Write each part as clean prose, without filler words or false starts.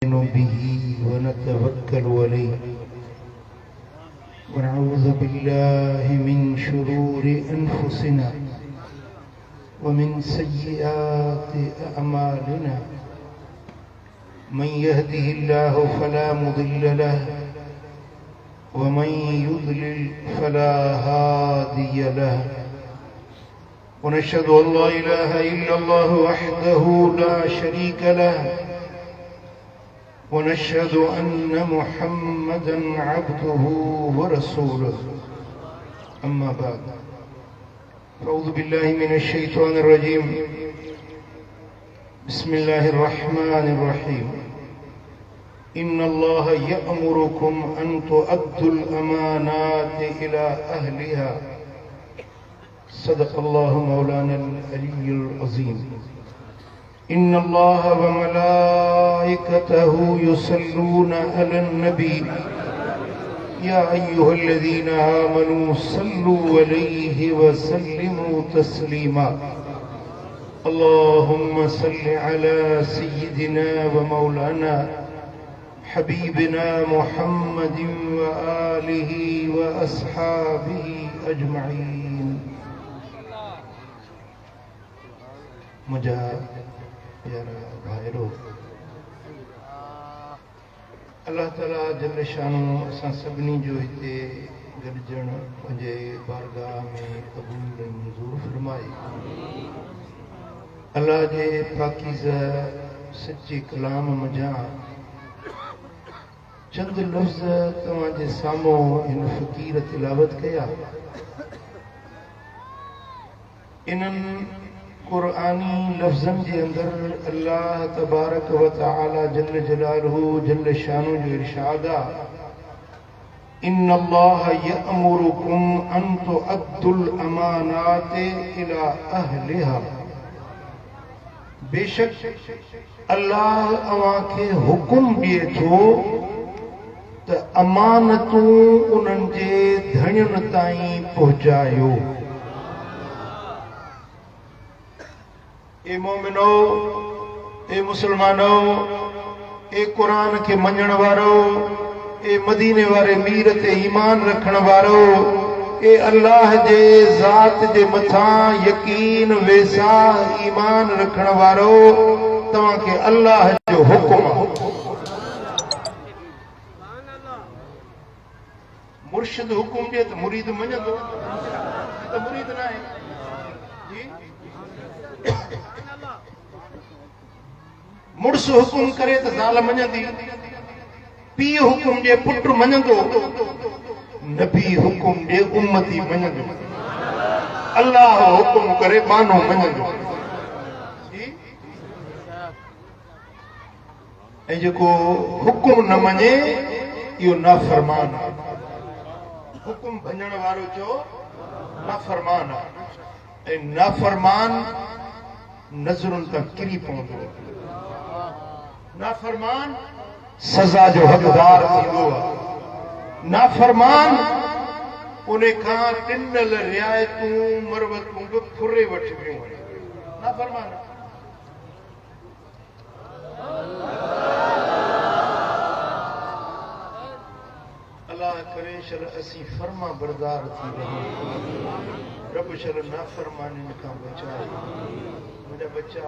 به ونتوكل عليه ونعوذ بالله من شرور أنفسنا ومن سيئات أعمالنا من يهده الله فلا مضل له ومن يضلل فلا هادي له ونشهد أن لا إله إلا الله وحده لا شريك له ونشهد أن محمدا عبده ورسوله أما بعد أعوذ بالله من الشيطان الرجيم بسم الله الرحمن الرحيم إن الله يأمركم أن تؤدوا الأمانات إلى أهلها صدق الله مولانا العلي العظيم إن الله وملائكته يصلون على النبي يا أيها الذين آمنوا صلوا عليه وسلموا تسليما اللهم صل على سيدنا ومولانا حبيبنا محمد وآله وأصحابه أجمعين मुझा प्यारा भाईरो अल्लाह ताला जल शानो असां सभिनी जो हिते गॾिजण मुंहिंजे बारगाह में क़बूल मंज़ूर फरमाए। अल्लाह जे पाकीज़ा सच्चे कलाम मुंहिंजा चंद लफ़्ज़ तव्हांजे साम्हूं हिन फ़क़ीर तिलावत कया। इन्हनि कुरानी लफ्ज़न जे अंदर अल्लाह तबारक व तआला जल्ल जलालहू जल्ल शानु जो इरशाद आहे इन्नल्लाह यअमुरुकुम अन तुअद्दुल अमानाति इला अहलिहा। बेशक अल्लाह अवां खे हुकुम ॾिए थो त अमानतूं उन्हनि जे धणियुनि ताईं पहुचायो। ए मोमिनो, ए मुसलमानो, ए कुरान के मञण वारो, ए मदीने वारे मीर ते ईमान रखण वारो, ए अल्लाह जे ज़ात जे मथां यकीन वेसा ईमान रखण वारो, तव्हां खे अल्लाह जो हुकुम आहे। मुर्शिद हुकुम ॾिए त मुरीद मञंदो, त मुरीद न आहे। मुड़स हुकुम करे तो ज़ाल मञंदी, पीउ हुकुम ॾिए पुट मञंदो, नबी हुकुम ॾिए उम्मती मञंदो, अल्लाह हुकुम करे बानो मञंदो। ऐं जेको हुकुम न मञे इहो नाफ़रमान आहे। हुकुम भञण वारो जो नाफ़रमान आहे ऐं नाफ़रमान नज़रुनि तां किरी पवंदो। नाफरमान सजा जो हकदार थींदो आहे। नाफरमान उन खां टिनल रियायतूं मरवतूं बि फुरे वठबियूं आहिनि। नाफरमान अल्लाह करे शर असीं फर्मा बरदार थी वञूं। रब शर नाफरमानियुनि खां बचाए। मुंहिंजा बच्चा,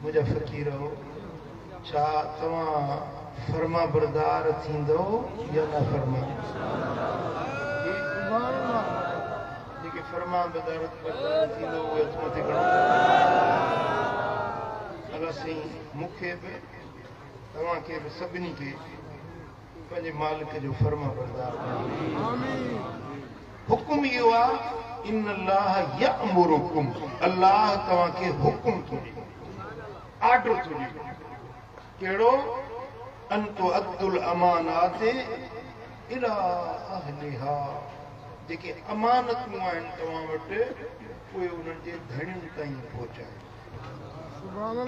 मुंहिंजा फ़क़ीरो, छा तव्हां फर्मा बरदार थींदो या न फर्मा? जेके फर्मा बरदार थींदो उहे हथ मथे खणो। अल्लाह साईं मूंखे बि तव्हांखे बि सभिनी खे पंहिंजे मालिक जो फर्मा बरदार हुकुम इहो आहे इन्नल्लाह यअमुरुकुम। अल्लाह तव्हांखे हुकुम थो ॾिए, आर्डर थो ॾिए। कहिड़ो? अन तुअद्दुल अमानाति इला अहलिहा। जेके अमानतूं आहिनि तव्हां वटि उहे उन्हनि जे धणियुनि ताईं पहुचाए।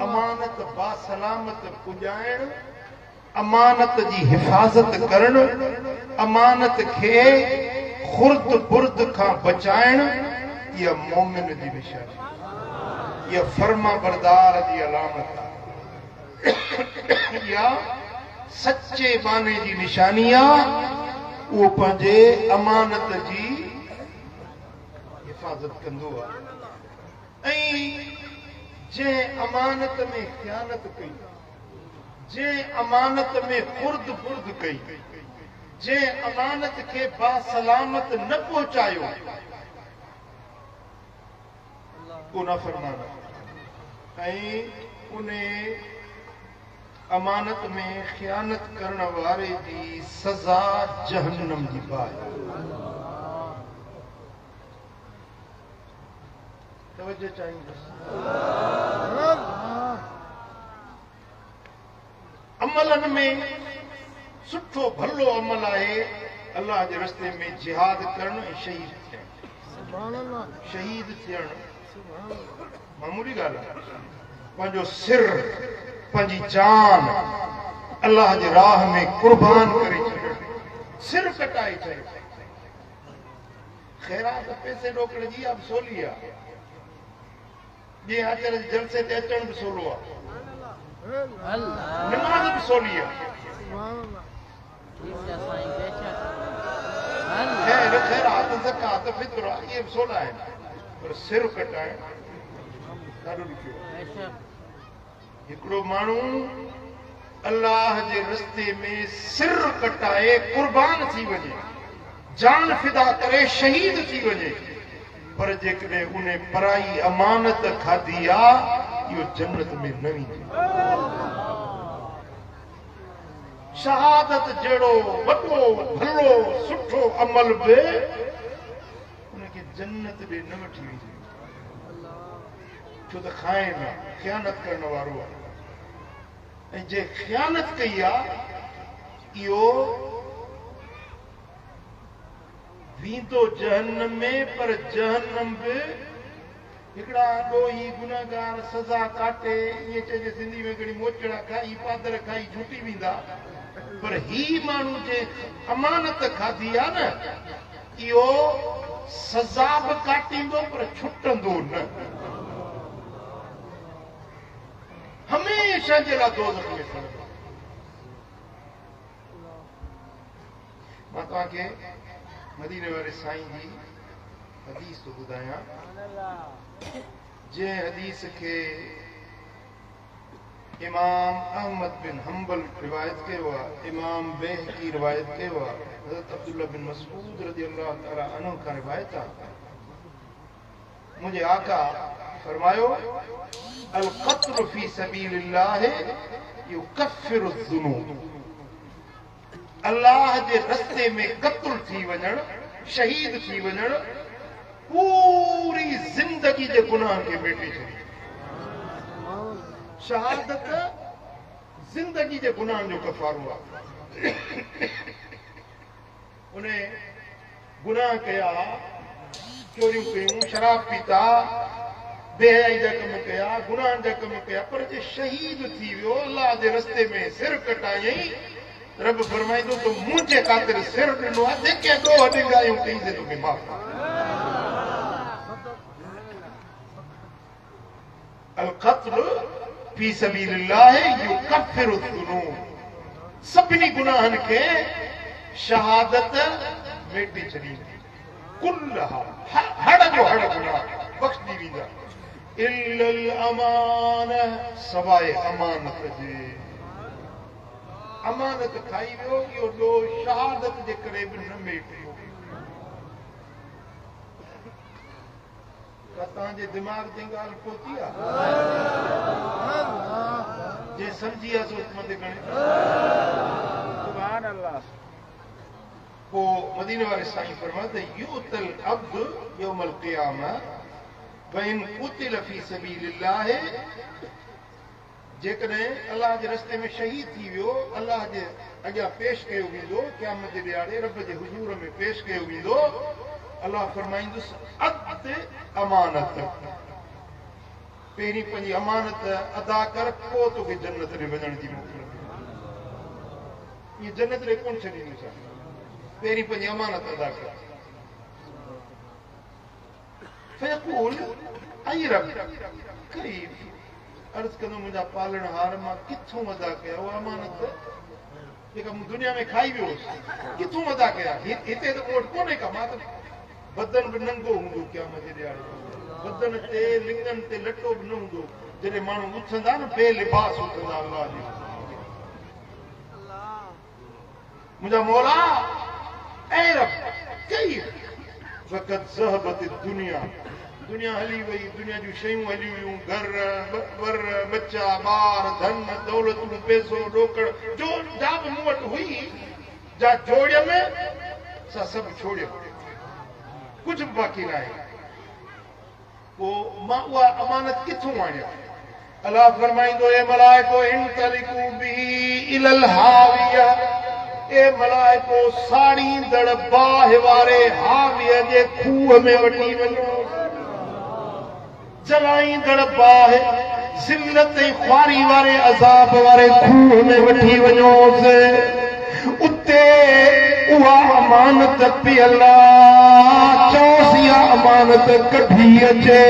अमानत बासलामत पुॼाइण, अमानत जी हिफ़ाज़त करण, अमानत खे खुर्द बुर्द खां बचाइण, इहा मोमिन जी निशानी, इहा फर्मा बरदार जी अलामत आहे। या सच्चे माने जी निशानी आहे उहो पंहिंजे अमानत जी हिफ़ाज़त कंदो आहे ऐं जंहिं अमानत में ख़यानत कई जंहिं अमानत में खुर्द फुर्द कई जंहिं अमानत खे बासलामत न पहुचायो उहो नाफ़रमान ऐं उन अमानत में ख़यानत करण वारे जी सज़ा जहन्नम जी बाहि तवज्जो चाहींदुसि अमलन में सुठो भलो अमल आहे अल्लाह जे रस्ते में जिहाद करण ऐं शहीद थियणु शहीद थियणु मामूली ॻाल्हि आहे पंहिंजो सिर पंहिंजी जान अल्लाह जे राह में कुर्बान करे छॾणु सिर कटाए छॾणु ख़ैरात पैसे रोकण जी अब सोली आहे ॿिए हाजर जलसे ते अचण बि सोलो आहे नमाज़ बि सोली आहे ख़ैरात ज़कात फितरा इहे बि सोला आहिनि पर सिर कटाइण ॾाढो ॾुखियो आहे हिकिड़ो माण्हू अल्लाह जे रस्ते में सिर कटाए कुर्बान थी वञे जान फिदा करे शहीद थी वञे पर जेकॾहिं उन पराई अमानत खाधी आहे इहो जन्नत में न वेंदो शहादत जहिड़ो वॾो भलो सुठो अमल बि उनखे जन्नत ॾे न वठी वेंदी छो त खाइण आहे ख़यानत करण वारो आहे ऐं जे ख़यानत कई आहे इहो वेंदो जहन्नम में पर जहन्नम बि हिकिड़ा ॾोही गुनहगार सज़ा काटे ईअं चइजे सिंधी में घणी मोचड़ा खाई पादर खाई छुटी वेंदा पर ही माण्हू जे अमानत खाधी आहे न इहो सज़ा बि काटींदो पर छुटंदो न हमेशह जे लाइ दोज़ख में सड़ंदो मां तव्हांखे मदीने वारे साईं जी हदीस थो ॿुधायां जंहिं हदीस खे इमाम अहमद बिन हंबल रिवायत कयो आहे इमाम बैहक़ी रिवायत कयो आहे हज़रत अब्दुल्लाह बिन मसऊद रज़ियल्लाहु तआला अन्हु खां रिवायत आहे मुंहिंजे आका फरमायो अल क़त्ल फी सबीलिल्लाह युकफ्फिरु ज़ुनूब अल्लाह जे रस्ते में क़त्ल थी वञण शहीद थी वञण पूरी जिंदगी जे गुनाहनि खे मेटे छॾे शहादत जिंदगी जे गुनाहनि जो कफ़ारो आहे उन गुनाह कया चोरियूं कयूं शराब पीता बेहयाई जा कम कया गुनाहनि जा कम कया पर जे शहीद थी वियो अल्लाह जे रस्ते में सिर कटायई रब फरमाईंदो तो मुंहिंजे ख़ातिर सिर ॾिनो आहे जेके ॾोह ॾिंगायूं कई से तोखे माफ़ अल क़त्ल फी सबीलिल्लाह युकफ्फिरु ज़ुनूब सभिनी गुनाहनि खे शहादत मेटे छॾींदी कुल्लहा हड़ जो हड़ गुनाह बख़्श ॾी वेंदा इल्लल अमान सवाइ अमानत जे अमानत खाई वियो इहो ॾोह शहादत जे करे बि न मेटियो तव्हांजे दिमाग़ जी ॻाल्हि पहुती आहे जे सम्झी आहे सो मथे खणे सुभान अल्लाह पोइ मदीने वारे साईं फरमाते यूतल अब्द यौमल क़ियामह वइन क़ुतिल फी सबीलिल्लाह जेकॾहिं अल्लाह जे रस्ते में शहीद थी वियो अल्लाह जे अॻियां पेश कयो वेंदो क़यामत जे ॾियारे रब जे हुज़ूर में पेश कयो वेंदो अल्लाह फरमाईंदुसि अद अमानत पहिरीं पंहिंजी अमानत अदा कर पोइ तोखे जन्नत ॾे वञण जी मोकल इहे जन्नत ॾे कोन छॾींदुसि पहिरीं पंहिंजी अमानत अदा कर फयक़ूल ऐं रब करीब अर्ज कंदो मुंहिंजा पालणहार मां किथों अदा कया उहा अमानत जेका मूं दुनिया में खाई वियोसि किथों अदा कया हिते त मूं वटि कोन्हे का मां त बदन बि नंगो हूंदो क़यामत जे ॾियारे बदन ते लिंगनि ते लटो बि न हूंदो जॾहिं माण्हू उथंदा न बे लिबास उथंदा अल्लाह जी मुंहिंजा मौला ऐं रब कई वक़्त ज़हबत दुनिया दुनिया हली वई दुनिया जूं शयूं हली वियूं घर बर बच्चा ॿार धन दौलतूं पैसो ॾोकड़ जो जा बि मूं वटि हुई जा जोड़ियम सा सभु छोड़ियम कुझु बि बाक़ी न आहे पोइ मां उहा अमानत किथों आणियां अलाह फरमाईंदो ए मलाइको इंतलिकू बिही इलल हाविया ए मलाइको साड़ींदड़ बाह वारे हाविया जे खूह में वठी वञो जलाईंदड़ बाह ज़िल्लत ऐं ख्वारी वारे अज़ाब वारे खूह में वठी वञोसि उते उहा अमानत पियल चोसि इहा अमानत कढी अचे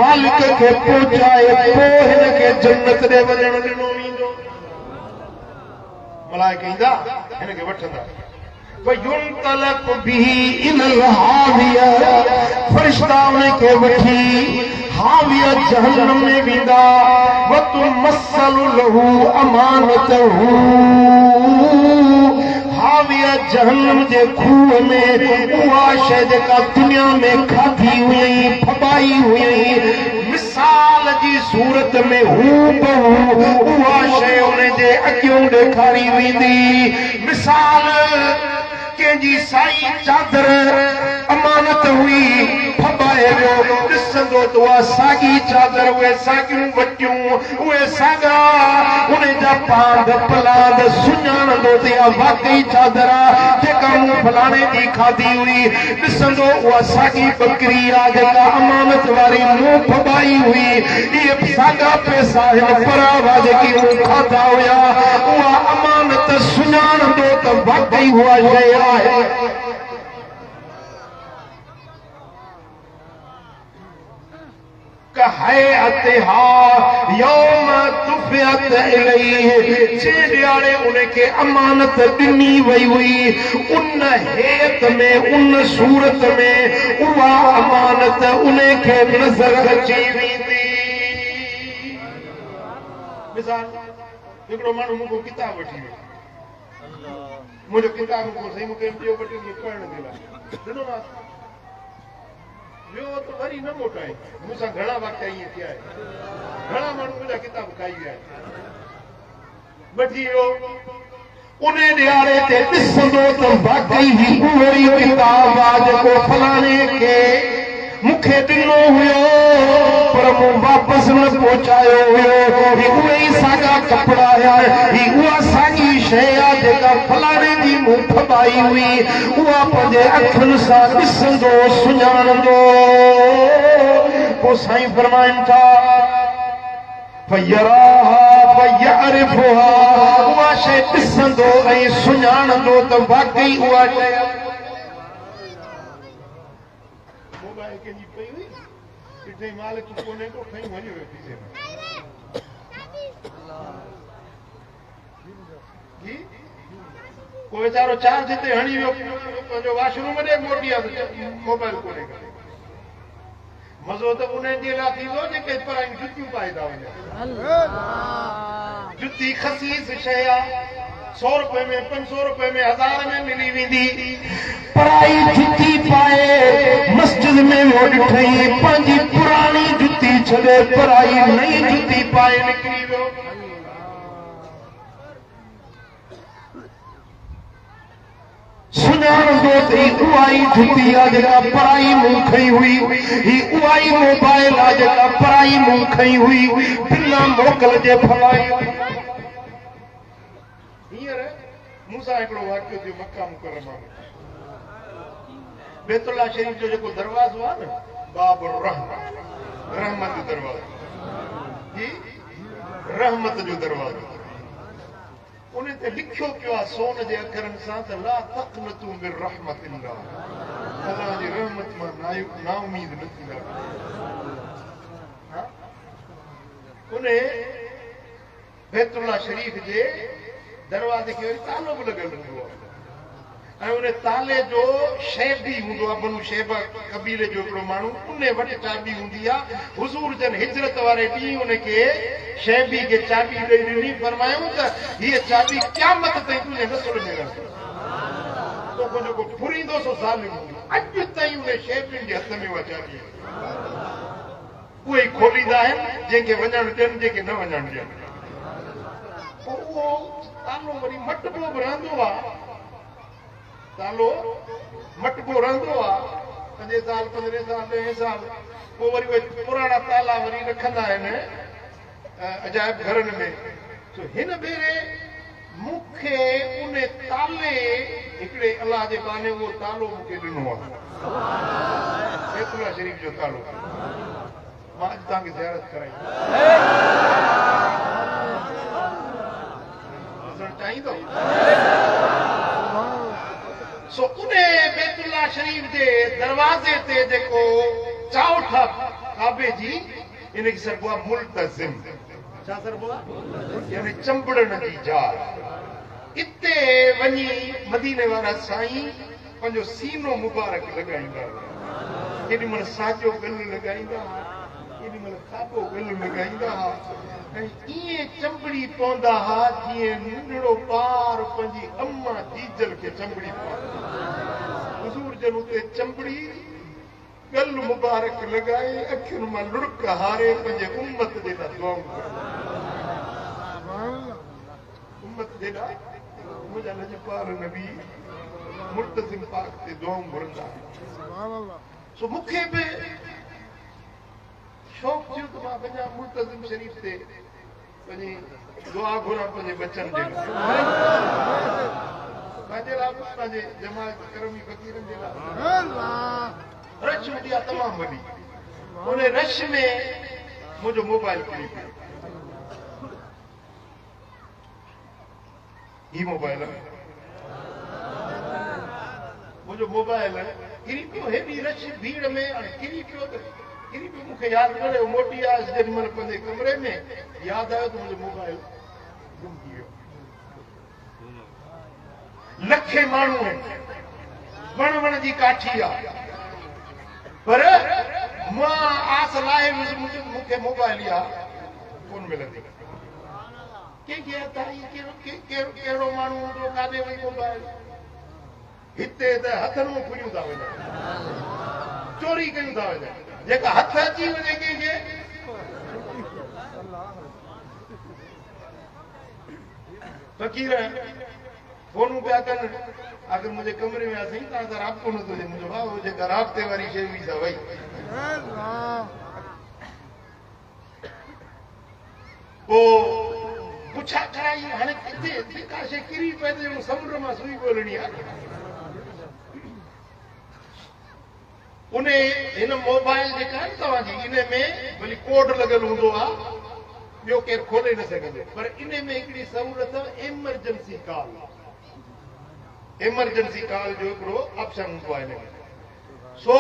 मालिक खे पहुचाए पोइ हिन खे जन्नत ॾे वञण ॾिनो वेंदो मलाइका ईंदा हिन खे वठंदा फयुंतलक बिही इलल हाविया फरिश्ता उन खे वठी हाविया जहन्नम में वेंदा वतुमस्सलु लहू अमानतहू हाविया जहन्नम जे खूह में उहा शइ जेका दुनिया में खाधी हुई फबाई हुई मिसाल जी सूरत में हू बहू उहा शइ उन जे अॻियों ॾेखारी वेंदी मिसाल कंहिंजी साई चादर अमानत हुई फबाए वियो ॾिसंदो त उहा साॻी चादर उहे साॻियूं वटियूं उहे साॻा उन जा पांद पलाद सुञाणंदो त इहा वाकई चादर आहे जेका मूं फलाणे जी खाधी हुई ॾिसंदो उहा साॻी बकरी आहे जेका अमानत वारी मूं फबाई हुई इहे साॻा पैसा हिन परावा जेकी मूं खाधा हुया उहा अमानत सुञाणंदो त वाकई उहा शइ आहे उनखे अमानत ॾिनी वई हुई उन हेत में उन सूरत में उहा अमानत उनखे नज़र अची वेंदी मिसाल हिकिड़ो माण्हू मूंखां किताब वठी वियो मुंहिंजो किताब को सही मूंखे ॿियो वठी पढ़ण जे लाइ ॾिनो ॿियो त वरी न मोटाए मूंसां घणा वाक़िया ईअं थिया आहिनि घणा माण्हू मुंहिंजा किताब खाई विया आहिनि वठी वियो उन ॾियारे ते ॾिसंदो त वाकई ई उहो ई किताब आहे जेको फलाणे खे मूंखे ॾिनो हुयो पर मूं वापसि न पहुचायो हुयो उहे ई साॻा कपिड़ा हुया ही उहा साॻी शइ आहे जेका फलाणे जी मूं फबाई हुई उहा पंहिंजे अखियुनि सां ॾिसंदो सुञाणंदो पोइ साईं फरमाइनि था उहा शइ ॾिसंदो ऐं सुञाणंदो त वाकई उहा शइ मालिक कोन्हे को खई वञो कोई वीचारो चार्ज हिते हणी वियो पंहिंजो वॉशरूम ॾे मोटी आहे मोबाइल कोन्हे मज़ो त उन्हनि जे लाइ थींदो जेके परायूं जुतियूं पाए था वञनि जुती ख़सीस शइ आहे 100 रुपए में 500 रुपए में 1000 में मिली वेंदी पराई जुती पाए मस्जिद में वो ॾिठई पंहिंजी पुराणी जुती छॾे पराई नई जुती पाए निकिरी वियो सुञाणंदो त उहा ई जुती आहे जेका पराई मूं खई हुई ही उहा ई मोबाइल आहे जेका पराई मूं खई हुई बिना मोकल जे फलाई मूंसां हिकिड़ो वाक़ियो थियो मक्का मुकरमा में बैतुल्लाह शरीफ जो जेको दरवाज़ो आहे न बाब रहमत जो दरवाज़ो रहमत जो दरवाज़ो उन ते लिखियो पियो आहे सोन जे अखरनि सां त ला तक़नतू मिन रहमतिल्लाह अल्लाह जी रहमत मां ना उम्मीद न थींदा उन्हें बैतुल्ला शरीफ जे दरवाजे खे तालो बि लॻल हूंदो आहे ऐं उन ताले जो शैबी हूंदो आहे बनु शैबा कबीले जो हिकिड़ो माण्हू उन वटि चाबी हूंदी आहे हुज़ूर जन हिजरत वारे ॾींहुं उनखे शैबी खे चाबी ॾेई ॾिनी फरमायूं त हीअ चाबी क़यामत ताईं तुंहिंजे नसुल में रहंदी तोखे जेको फुरींदो सो ज़ालिम हूंदो अॼु ताईं उन शैबियुनि जे हथ में उहा चाबी उहे खोलींदा आहिनि जंहिंखे वञणु ॾियनि जंहिंखे न वञणु ॾियनि पोइ उहो तालो वरी मटबो बि रहंदो आहे तालो मटबो रहंदो आहे 5 साल 15 साल 10 साल पोइ वरी उहे पुराणा ताला वरी रखंदा आहिनि अजायब घरनि में सो हिन भेरे मूंखे उन ताले हिकिड़े अलाह जे बहाने उहो तालो मूंखे ॾिनो आहे बैतुल्ला शरीफ जो तालो मां अॼु तव्हांखे ज़ियारत कराई ॾिसणु चाहींदो सो उन बैतुल्ला शरीफ जे दरवाज़े ते जेको चाउठ काबे जी इनखे सरबो आहे मुल्तज़िम छा सरबो आहे यानी चंबड़नि जी जाइ इते वञी मदीने वारा साईं पंहिंजो सीनो मुबारक लॻाईंदा केॾी महिल साॼो गलु लॻाईंदा केॾी महिल खाॿो गलु लॻाईंदा ऐं ईअं चंबड़ी पवंदा हुआ जीअं नंढड़ो ॿार पंहिंजी अम्मा जीजल खे चंबड़ी पवंदा हुज़ूर जन उते चंबड़ी गलु मुबारक लॻाए अखियुनि मां लुड़क हारे पंहिंजे उम्मत जे लाइ दुआऊं उम्मत जे लाइ मुंहिंजा लजपाल नबी मुल्तज़िम पाक ते दुआऊं घुरंदा सो मूंखे बि शौक़ थियो त मां वञा मुल्तज़िम शरीफ ते पंहिंजी दुआ घुरां पंहिंजे बचनि जे लाइ पंहिंजे लाइ पंहिंजे जमात करमी फ़क़ीरनि जे लाइ रश हूंदी आहे तमामु वॾी उन रश में मुंहिंजो मोबाइल किरी पियो ही मोबाइल मुंहिंजो मोबाइल किरी पियो हेॾी रश भीड़ में किरी पियो त किरी पियो मूंखे यादि करे मोटी आयुसि जेॾी महिल पंहिंजे कमरे में यादि आयो त मुंहिंजो मोबाइल गुम थी वियो लखे माण्हू आहिनि वण वण जी काठी आहे पर मां आस लाहे मूंखे मोबाइल इहा कोन मिलंदी कहिड़ो माण्हू हूंदो काॾे वई मोबाइल हिते त हथनि में खुलियूं था वञनि चोरी कयूं था वञनि जेका हथ अची वञे कंहिंखे फ़क़ीर फोनूं पिया कनि अगरि मुंहिंजे कमरे में असीं तव्हां सां राब्तो नथो थिए मुंहिंजो भाउ जेका राब्ते वारी शइ हुई सा वई पोइ पुछा कराई हाणे किथे जेका शइ किरी पए त समुंड मां सुई ॻोल्हणी आहे उन हिन मोबाइल जेका आहे तव्हांजी इन में भली कोड लॻल हूंदो आहे ॿियो केरु खोले न सघंदो पर इन में हिकिड़ी सहूलियत एमरजेंसी कॉल जो हिकिड़ो ऑप्शन हूंदो आहे सो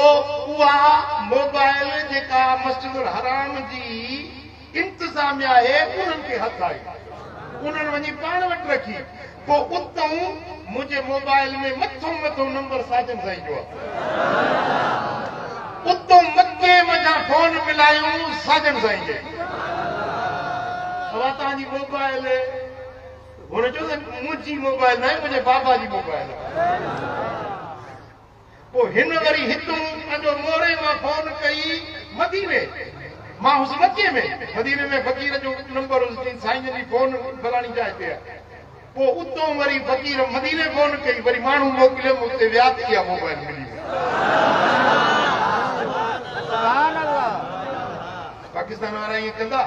उहा मोबाइल जेका मस्जिदुल हराम जी इंतिज़ामिया आहे उन्हनि खे हथ आई उन्हनि वञी पाण वटि रखी पोइ उतां मुंहिंजे मोबाइल में मथो नंबर साजन साईं जो आहे उतां मथे मथां फोन मिलायूं साजन साईं खे तव्हांजी मोबाइल हुन चयो त मुंहिंजी मोबाइल न आहे मुंहिंजे बाबा जी मोबाइल पोइ हिन वरी हितां पंहिंजो मोरे मां फोन कई मदीने मां हुस मके में मदीने में फ़क़ीर जो नंबर साईं जी फोन फलाणी जाइ ते आहे पोइ उतां वरी फ़क़ीर मदीने फोन कई वरी माण्हू मोकिलियो उते विया त इहा मोबाइल मिली पाकिस्तान वारा ईअं कंदा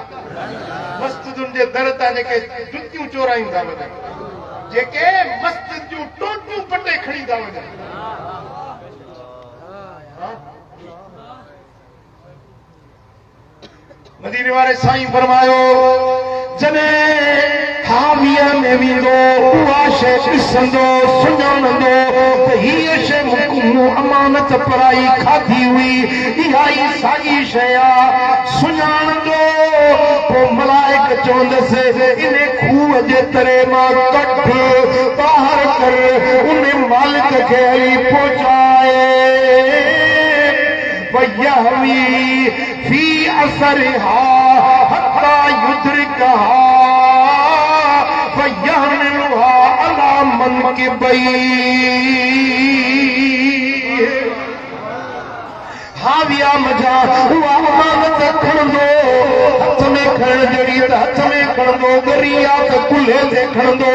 मस्जिदुनि जे दर तां जेके जुतियूं चोरायूं था वञनि जेके मस्जिद जूं टोटियूं पटे खणी था वञनि मदीने वारे साईं फरमायो जॾहिं हावीअ में वेंदो उहा शे ॾिसंदो सुञाणंदो त हीअ शइ मूं अमानत पराई खाधी हुई, इहा ई साॻी शइ आहे। सुञाणंदो पोइ मलाइक चवंदसि इन खूह जे तरे मां कढ ॿाहिरि कर, उन मालिक खे हली पहुचाए वयहवी फी असरहा हत्ता युद्रिकहा फयहमिलुहा अला मनकिबई। हाविया मजा उहा अमानत खणंदो, हथ में खण जड़ी त हथ में खणंदो, गरिया त कुल्हे ते खणंदो,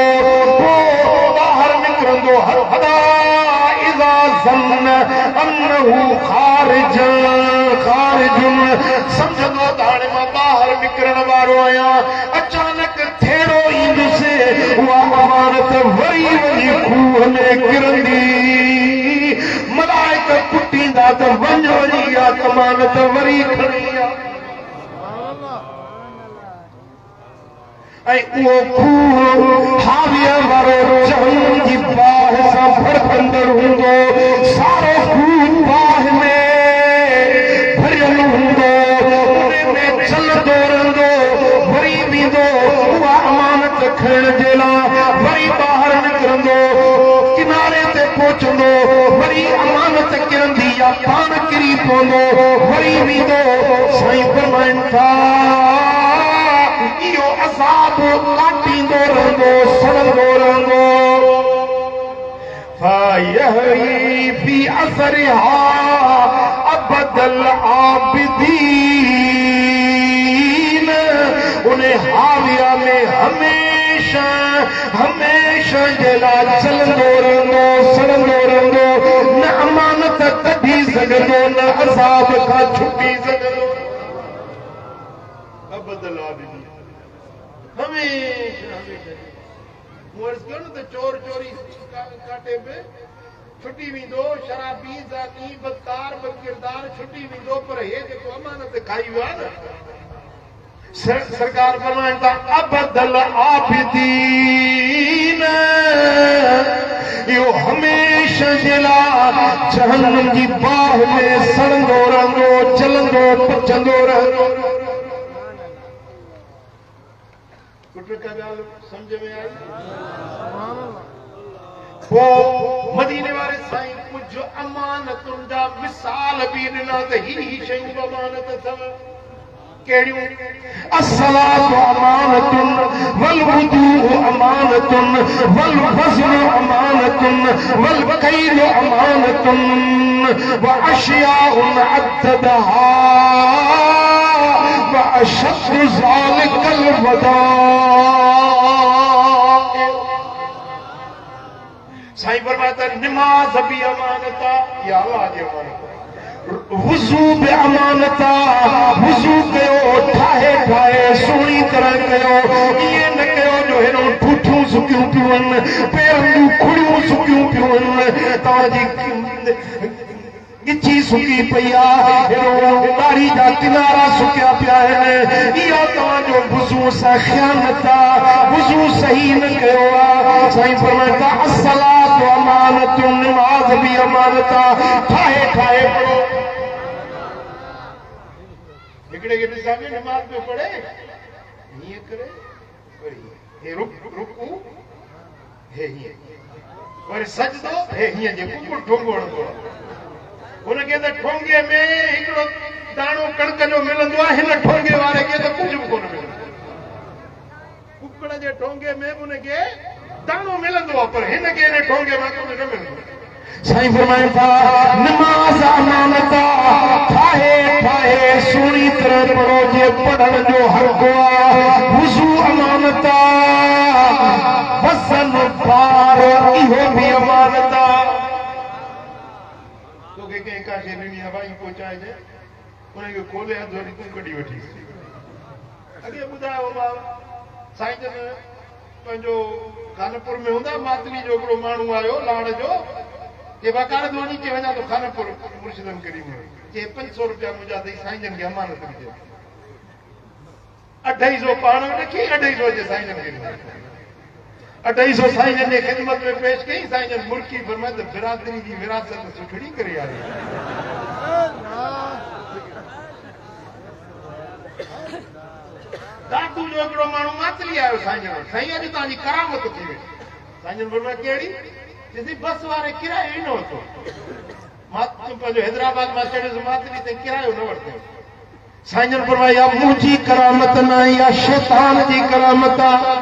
ॿाहिरि निकिरंदो हदा इज़ा ज़न्न अन्नहु ख़ारिजुन सम्झंदो त हाणे मां ॿाहिरि निकिरण वारो आहियां। अचानक थेड़ो ईंदुसि, उहा अमानत वरी वञी खूह में किरंदी, मलाइक कुटींदा त वञो वरी इहा अमानत वरी खणी ऐं उहो खूह हावीअ वारो जहन्नम जी बाहि सां भड़कंदड़ हूंदो, सारो खूह बाहि में भरियल हूंदो, उन में चलंदो रहंदो, वरी वेंदो उहा अमानत खणण जे लाइ, वरी ॿाहिरि निकिरंदो, किनारे ते पहुचंदो, वरी अमानत किरंदी या पाण किरी पवंदो, वरी वेंदो। साईं फरमाइनि था इहो अज़ाब काटींदो रहंदो, सड़ंदो रहंदो। फयहवी फी असरहा अबदल आबिदीन, उन हाविया में हमेशा हमेशा जे लाइ चलंदो रहंदो, सड़ंदो रहंदो, न अमानत कढी सघंदो, न अज़ाब खां छुटी सघंदो। अबदल आबिदीन हमेशा हमेशा त चोर चोरी काटे में छुटी वेंदो, शराबी ज़ाती बदकार बदकिरदार छुटी वेंदो, पर हे जेको अमानत खाई वियो आहे न, सरकार फरमाइनि था अबदल आबिदीन, इहो हमेशा जे लाइ जहन्नम जी बाहि में सड़ंदो रहंदो, चलंदो पचंदो रहंदो। समझ में आई? पोइ मदीने वारे साईं कुझ अमानतुनि जा मिसाल बि ॾिना त ही शयूं अमानत अथव। कहिड़ियूं? अस्सलातु अमानतुन वल वुदू अमानतुन वल वज़्न अमानतुन वल कैल अमानतुन व अशियाउन अद्ददहा व अशद्दु ज़ालिकल वदा। साईं फरमाता नमाज भी अमानत आहे, या अल्लाह जी अमानत, वुज़ू भी अमानत आहे, वुज़ू कयो ठाहे ठाहे सुहिणी तरह कयो, ईअं न कयो जो हेॾो ठूठियूं सुकियूं पियूं आहिनि, पेरनि जूं खुड़ियूं सुकियूं पियूं आहिनि, तव्हांजी गिची सुकी पई आहे, दाढ़ी जा किनारा सुकिया पिया आहिनि, इहो तव्हांजो वुज़ू सां ख़यानत आहे, वुज़ू सही न कयो आहे। साईं फरमाइनि था अस्सलातु अमानतुन, नमाज़ भी अमानत आहे, ठाहे ठाहे पढ़ो। हिकिड़े खे ॾिसां नमाज़ में पढ़े हीअं करे, वरी हे रुकू हे हीअं, वरी सजदो हे हीअं जे कुकुड़ ठोंगो हणंदो आहे, उनखे त ठोंगे में हिकिड़ो दाणो कणक जो मिलंदो आहे, हिन ठोंगे वारे खे त कुझु बि कोन मिलंदो। कुकड़ जे ठोंगे में उनखे दाणो मिलंदो आहे, पर हिनखे हिन ठोंगे मां कुझु न मिलंदो। साईं फरमाइनि था नमाज़ अमानत आहे, ठाहे ठाहे सुहिणी तरह पढ़ो जे पढ़ण जो हक़ आहे। वुज़ू अमानत आहे, वज़न पार इहो बि अमानत आहे। तोखे कंहिं का शइ ॾिनी हवाई पहुचाइजे, उनखे खोले हथ वरी तूं कढी वठी। अॻे ॿुधायो साईं जन पंहिंजो खानपुर में हूंदा, मातवी जो हिकिड़ो माण्हू आयो लाड़ जो, के वकालत वञी के वञा तो खानपुर मुर्शिदन करीम के 500 रुपया मुंहिंजा अथई, साईं जन खे अमानत ॾिजे। 250 पाण रखी 250 जे साईं जन खे। 250 साईं जन ने खिदमत में पेश कई। साईं जन मुर्की फरमाए तो बिरादरी की विरासत सुठड़ी करे आई। दादू जो हिकिड़ो माण्हू मातली आयो साईं जन। साईं अॼु तव्हांजी करामत थी वई। साईं जन फरमाए कहिड़ी? चईं बस वारे किरायो ई न वरितो। मां पंहिंजो हैदराबाद मां चढ़ियुसि मातली ते किरायो न वरितो। साईं जन फरमाए या मुंहिंजी करामत न या शैतान जी करामत आहे।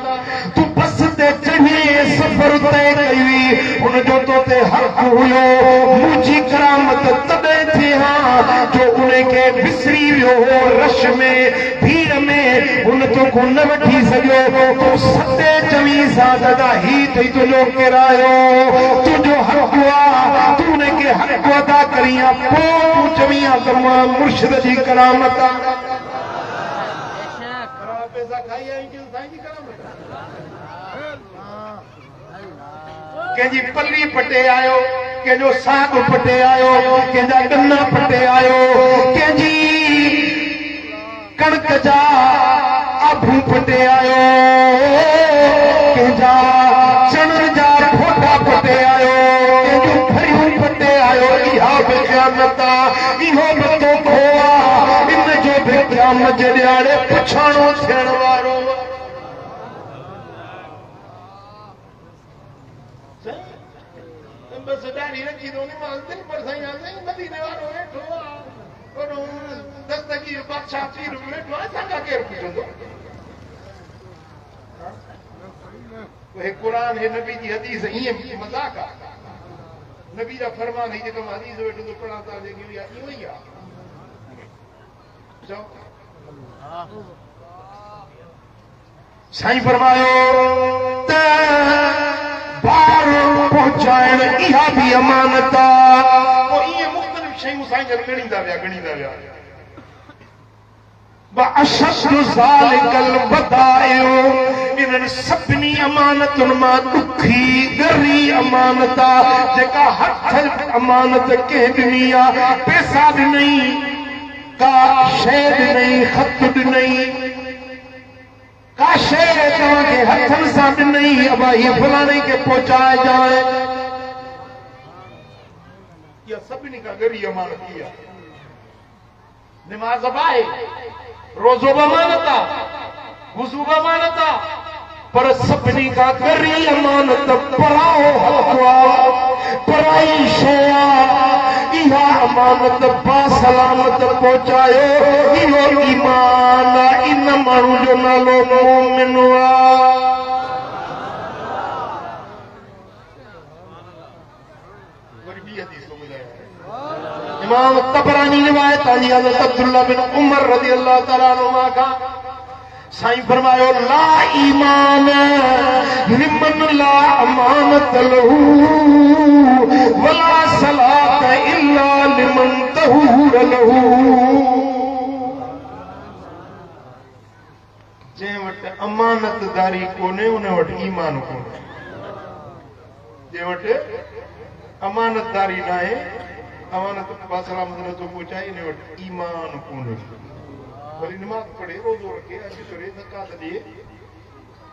तूं बस ते चढ़ी सफ़र तय कई हुई उनजो तो ते हक़ हुयो। मुंहिंजी करामत तॾहिं थी हा जो उनखे विसरी वियो हो रश में भीड़ में उन तोखो न वठी सघियो। तूं सते चवी सां दादा ही अथई तुंहिंजो किरायो तुंहिंजो हक़ आहे। तूं उनखे हक़ अदा करी आहे पोइ तूं चवी आहे त मां मुर्शिद जी करामत आहे। पैसा खाई आई कि साईं जी करामत कंहिंजी पल्ली पटे आयो, कंहिंजो साग पटे आयो, कंहिंजा गन्ना पटे आयो, कंहिंजी कणक जा आभू पटे आयो, कंहिंजा चणनि जा फोटा पटे आयो, कंहिंजो फरियूं पटे आयो। इहा बि क़यामत आहे, इहो बि तोखो आहे। इन जो बि क़यामत जे ॾियारे पुछाणो थियण वारो। बस ॾाढी रखी थो निमाज़ दिलि पर साईं आहे मदीने वारो वेठो आहे दस्तगी जो बादशाह पीर वेठो आहे। असांखां केरु पुछंदो? हे क़ुरान हे नबी जी हदीस ईअं मज़ाक आहे। नबी जा फरमान ही जेको मां हदीस वेठो थो पढ़ां था जेकी हुई आहे इहो ई आहे। चओ साईं फरमायो त बार पहुचाइण इहा बि अमानत आहे। पोइ ईअं मुख़्तलिफ़ शयूं साईं जन ॻणींदा विया। अशद ज़ालिकल बदाइयो इन्हनि सभिनी अमानतुनि मां ॾुखी ॻरी अमानत आहे जेका हथ अमानत कंहिं ॾिनी आहे। पैसा ॾिनई, का शइ ॾिनई, ख़त ॾिनई, का शइ तव्हांखे हथनि सां ॾिनई अबा हीअ फलाणे खे पहुचाए जाए। इहा सभिनी खां ॻरी अमानत इहा। निमाज़ बि आहे, रोज़ो बि अमानत आहे, वुज़ू बि अमानत आहे, पर सभिनी खां ॻरी अमानत पराओ हक़ आहे, पराई शइ आहे। इहा अमानत बासलामत पहुचायो। इहो ईमान आहे। इन माण्हू जो नालो मोमिन आहे। इमाम तबरानी रिवायत आहे हज़रत अब्दुल्लाह बिन उमर रज़ी अल्लाह तआला अन्हुमा खां साईं फरमायो ला ईमान लिमन ला अमानत लहू वला सलात इल्ला लिमन तहूर लहू। जंहिं वटि अमानतदारी कोन्हे उन वटि ईमान कोन्हे। जंहिं वटि अमानतदारी न आहे, अमानत बासलामत नथो पहुचाए, इन वटि ईमान कोन्हे। वरी नमाज़ पढ़े, रोज़ो रखे, अॼु करे, ज़कात ॾिए,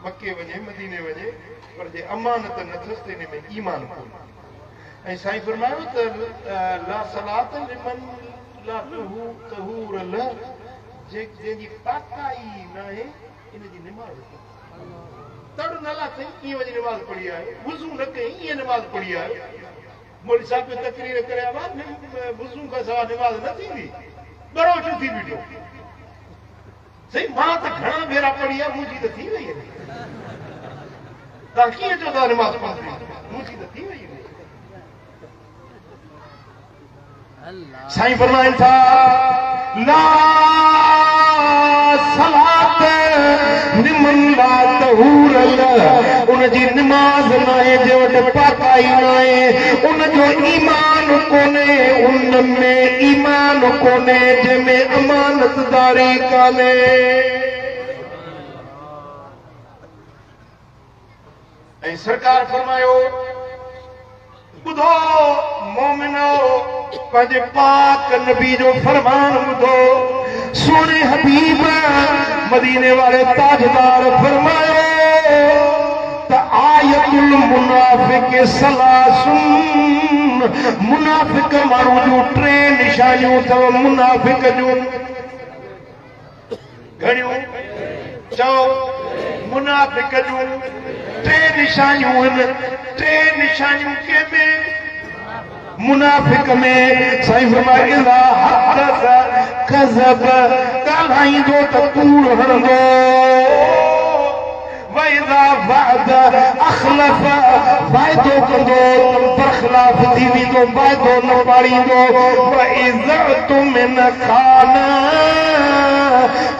मके वञे, मदीने वञे, पर जे अमानत न अथसि त इन में ईमान कोन्हे। ऐं साईं फरमायो त ला सलात लिमन ला तहूर लह, जंहिंजी पाकाई न आहे इन जी निमाज़ तड़ न लाथई ईअं वञी निमाज़ पढ़ी आहे, वुज़ू न कई ईअं निमाज़ पढ़ी आहे। मौलवी साहिब में तकरीर करे वुज़ू खां सवाइ निमाज़ न थींदी, बड़ो छो थी बीठो। सही मां त घणा भेरा पढ़ी आहे, मुंहिंजी त थी वई आहे। तव्हां कीअं चओ था निमाज़ पढ़ंदी? मुंहिंजी त थी वई आहे। साईं फरमाइनि था ला सलात लिमन ला तहूर लह, उनजी निमाज़ न आहे, जे वटि पाकाई न आहे, उनजो ईमान कोन्हे, उन में ईमान कोन्हे, जंहिंमें अमानतदारी कान्हे। ऐं सरकार फरमायो ॿुधो मोमिनो, पंहिंजे पाक नबी जो फरमान ॿुधो। सोने हबीब मदीने वाले ताजदार फरमायो त आयतुल मुनाफिक सलासुन मुनाफिक माण्हू जूं टे निशानियूं अथव मुनाफिक जूं घणियूं चओ मुनाफिक जूं टे निशानियूं आहिनि टे निशानियूं कंहिंमें मुनाफिक में साईं फरमाए इज़ा हदस कज़ब ॻाल्हाईंदो त कूड़ हणंदो वइज़ा वअद अख़लफ़ वाइदो कंदो बरख़िलाफ़ थी वेंदो वाइदो न पाड़ींदो वइज़ा तुमिन ख़ान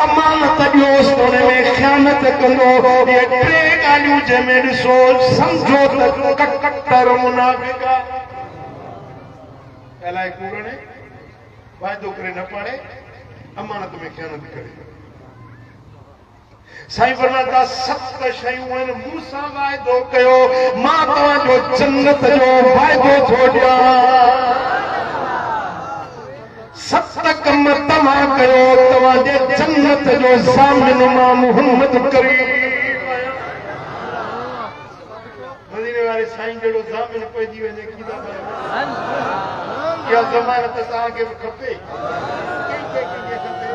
अमानत ॾियोसि त उन में ख़यानत कंदो इहे टे ॻाल्हियूं जंहिंमें ॾिसो सम्झो त कट्टर मुनाफिक अलाए कूड़ ने वाइदो करे न पाड़े अमानत में ख़यानत करे साईं फरमाता 7 शयूं आहिनि मूं सां वाइदो कयो मां तव्हांजो जन्नत जो वाइदो थो ॾियां 7 कम तव्हां कयो तव्हांजे जन्नत जो ज़ामिन मां मुहम्मद करीम मदीने वारे साईं जहिड़ो ज़ामिन पइजी वञे कीदा इहा ज़मानत तव्हांखे बि खपे कंहिंखे खपे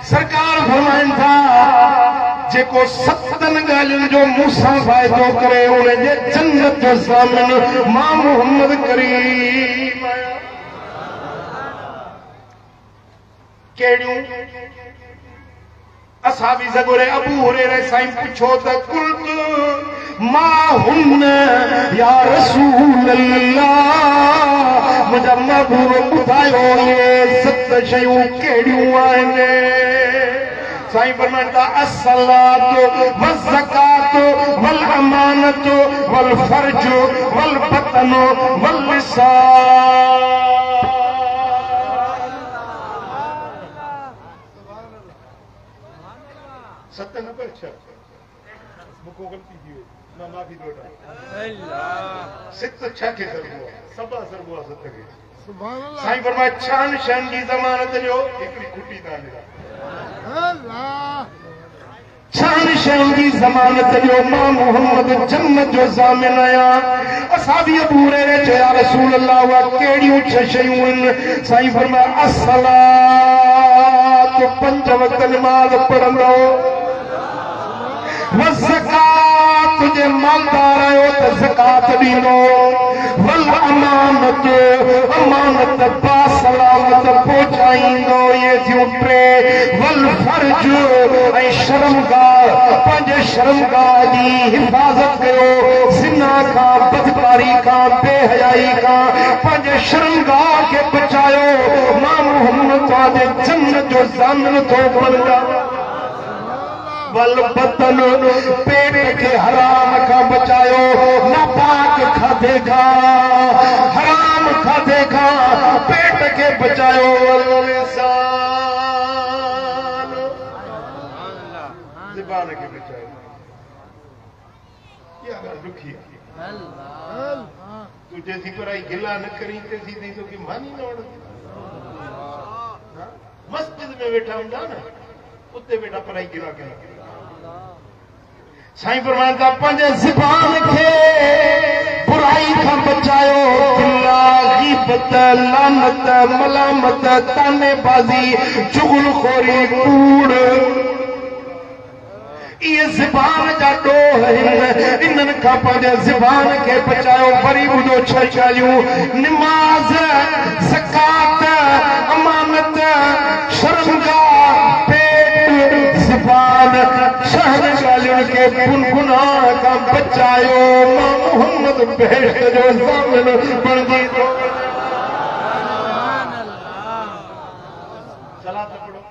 सरकार फरमाइनि था जेको 7 ॻाल्हियुनि जो मूंसां वाइदो करे उनजे जन्नत जो ज़ामिन मां मुहम्मद करीम कहिड़ियूं असाबी ज़गोरे अबू हुरैरा साईं पुछो त कुल्त मा हुन या रसूल अल्लाह मुंहिंजा महबूब ॿुधायो इहे 7 शयूं कहिड़ियूं आहिनि साईं फरमाइनि था अस्सलात वल ज़कात वल अमानत वल फर्ज वल बतन वल लिसान सत्य न पर छह मुको गलती थी वई मां माफ़ी थो वठां सित छह खे करबो आहे सभा सरबो आहे सत खे सुभान अल्लाह साईं फरमाए 6 शयुनि जी ज़मानत जो हिकिड़ी खुटी न ॾिना अल्लाह 6 शयुनि जी ज़मानत जो मां मुहम्मद जन्नत जो ज़ामिन आहियां असाबी अबू हुरैरा चयो या रसूल अल्लाह उहा कहिड़ियूं 6 शयूं आहिनि साईं फरमाए अस्सलात 5 वक़्त नमाज़ पढ़ंदो ज़कात जे मालदार आहियो त ज़कात ॾींदो वल अमानत अमानत बासलामत पहुचाईंदो इहे थियूं 3 वल फर्ज ऐं शर्मगाह पंहिंजे शर्मगाह जी हिफ़ाज़त कयो ज़िना खां बदकारी खां बेहयाई खां पंहिंजे शर्मगाह खे बचायो मां मुहम्मद तव्हांजे जन्नत जो ज़ामिन थो बणिजां वल बतन पेट के हराम का बचायो नापाक खाधे का हराम खाधे का पेट के बचायो वल लिसान ज़बान के बचायो क्या दुखी तू जैसी पढ़ाई गिला न करी तैसी नहीं तो कि मानी न वणंदी मस्जिद में वेठा हूंदा न उते वेठा पढ़ाई गिला गिला साईं फरमाइनि था पंहिंजे ज़बान खे बुराई खां बचायो गिला गीबत लानत मलामत तानेबाज़ी चुगलखोरी कूड़ इहे ज़बान जा ॾोह आहिनि इन्हनि खां पंहिंजे ज़बान खे बचायो वरी ॿुधो 6 ॻाल्हियूं निमाज़ ज़कात अमानत शर्मगाह पेट ज़बान 6 ॻाल्हियुनि खे गुनगुनाह खां बचायो मां मुहम्मद बेहश्त जो ज़ामिन बणिजी थो सलात पढ़ो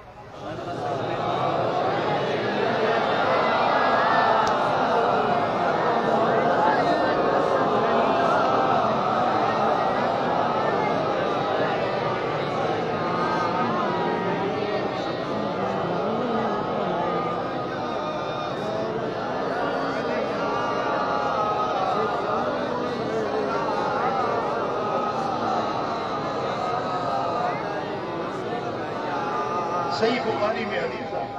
सही बुखारी में हदीस आहे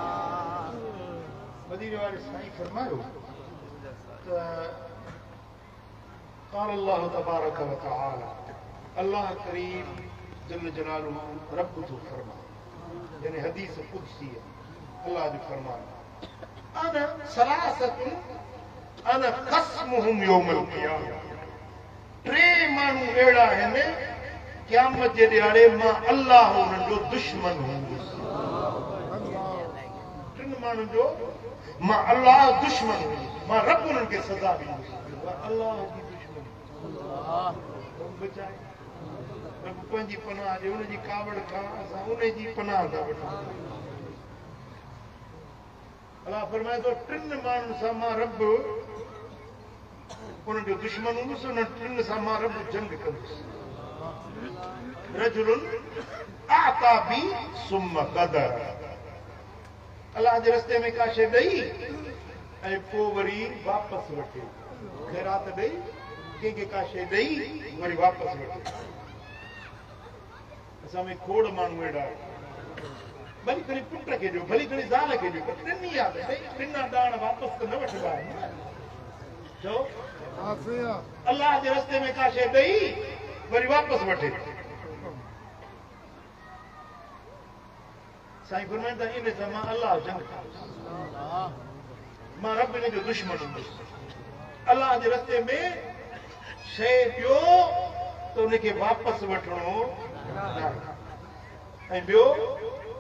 मदीने वाले साईं फरमायो त क़ाल अल्लाह तबारक व तआला अल्लाह करीम जल्ल जलालुहु रब जो फरमा यानी हदीस कुदसी है अल्लाह जो फरमान अना सलासतु अना क़स्मुहुम यौमल क़ियामा टे माण्हू अहिड़ा आहिनि क़यामत जे ॾियारे मां अल्लाह उन्हनि जो दुश्मन हूंदुसि टिनि माण्हुनि जो मां अल्लाह दुश्मन हूंदुसि मां रब उन्हनि खे सज़ा ॾींदुसि अल्लाह जी दुश्मन बचाए रब पंहिंजी पनाह ॾे उनजी कावड़ खां असां उनजी पनाह था वठूं अल्लाह फरमाए थो टिनि माण्हुनि सां मां रब उन्हनि जो दुश्मन हूंदुसि उन्हनि टिनि सां मां रब जंग कंदुसि रजुलुन आता बी सुम्म क़दर अल्लाह जे रस्ते में का शइ ॾेई ऐं पोइ वरी वापसि वठे ख़ैरात ॾेई कंहिंखे का शइ ॾेई वरी वापसि वठे असां में खोड़ माण्हू अहिड़ा भली खणी पुट खे ॾियो भली खणी ज़ाल खे ॾियो टिनी आहे टिना ॾाण वापसि त न वठंदा आहिनि चओ अल्लाह जे रस्ते में का शइ ॾेई वरी वापसि वठे साईं फरमाइनि था इन सां मां अल्लाह जंग कंदुसि मां रब इन जो दुश्मन हूंदुसि अल्लाह जे रस्ते में शइ ॾियो त उनखे वापसि वठणो ऐं ॿियो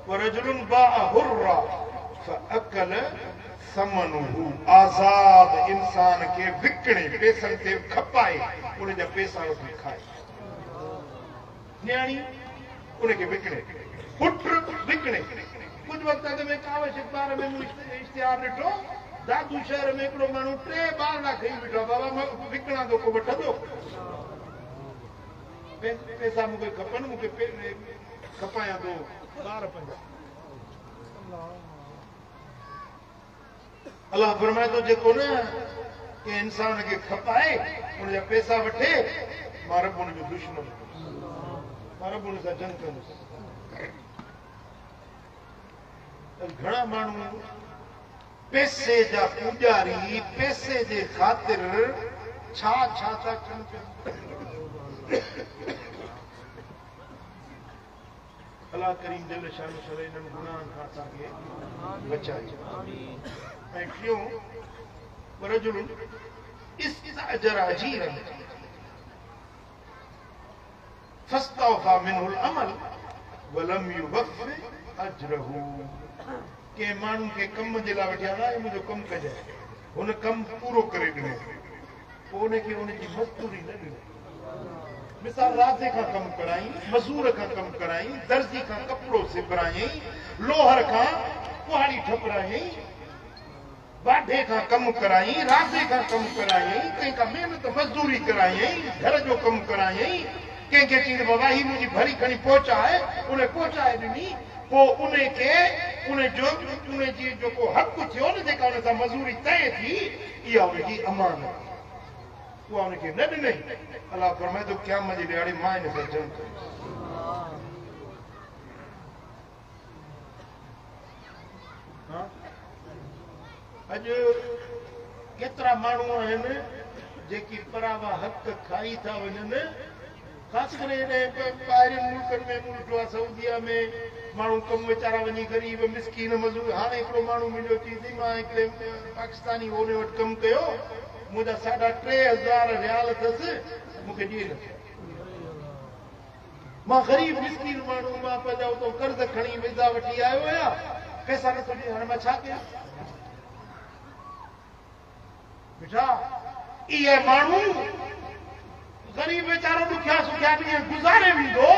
वरजुलुन बाअ हुर्रा फअकल समनुहु आज़ाद इंसान खे विकिणे पैसनि ते खपाए उनजा पैसा वठी खाए न्याणी उनखे विकिणे पुट विकिणे कुझु वक़्त अॻु में कावश अख़बार में मूं इश्तिहार ॾिठो दादू शहर में हिकिड़ो माण्हू 3 ॿार खई बीठो बाबा मां विकिणा थो को वठंदो पैसा मूंखे खपनि मूंखे खपायां थो ॿार पंहिंजा अल्लाह फरमाए थो जेको न के इंसान खे खपाए उनजा पैसा वठे मां रब उनजो दुश्मन मां रब उन सां जंग कंदुसि घणा माण्हू पैसे जा पुॼारी पैसे जे ख़ातिर छा छा था कनि अल्लाह करीम जल शान शरे इन्हनि गुनाहनि खां असांखे बचाए ऐं टियों रजुलुन इस्तअजर अजीरन फस्तौफा मिनहुल अमल वलम युवफ़ि अजरहू के माण्हू खे कम जे लाइ वठी आया मुंहिंजो कमु कजाए हुन कमु पूरो करे ॾिनो पोइ उनखे उनजी मज़दूरी न ॾिनो मिसाल राज़े खां कमु कराई मज़ूर खां कमु कराई दर्जी खां कपिड़ो सिबरायई लोहर खां कुहाड़ी ठपरायई बाढे खां कमु कराई राज़े खां कमु करायई कंहिं खां महिनत मज़दूरी करायई घर जो कमु करायई कंहिंखे चई बाबा ही मुंहिंजी भरी खणी पहुचाए उन पहुचाए ॾिनी पोइ उनखे उनजी जेको हक़ थियो न जेका उन सां मज़दूरी तय थी इहा उनजी अमानत उहा उनखे न ॾिनई अल्लाह फरमाए थो क़यामत जे ॾियारे मां इन सां जंग कंदुसि अॼु केतिरा माण्हू आहिनि जेकी परावा हक़ खाई था वञनि ख़ासि करे ॿाहिरियुनि मुल्कनि में मूं ॾिठो आहे सऊदीअ में माण्हू कमु वीचारा वञी ग़रीब मिसकीन मज़दूर हाणे हिकिड़ो माण्हू मिलियो चई थी मां हिकिड़े पाकिस्तानी ओने वटि कमु कयो मुंहिंजा 3,500 रियाल अथसि मूंखे ॾिए रखियो मां ग़रीब मिसकीन माण्हू मां पंहिंजा उतो कर्ज़ खणी वीज़ा वठी आयो आहियां पैसा नथो ॾिए हाणे मां छा कयां बेटा इहे माण्हू ग़रीब वीचारो ॾुखिया सुखिया ॾींहं गुज़ारे वेंदो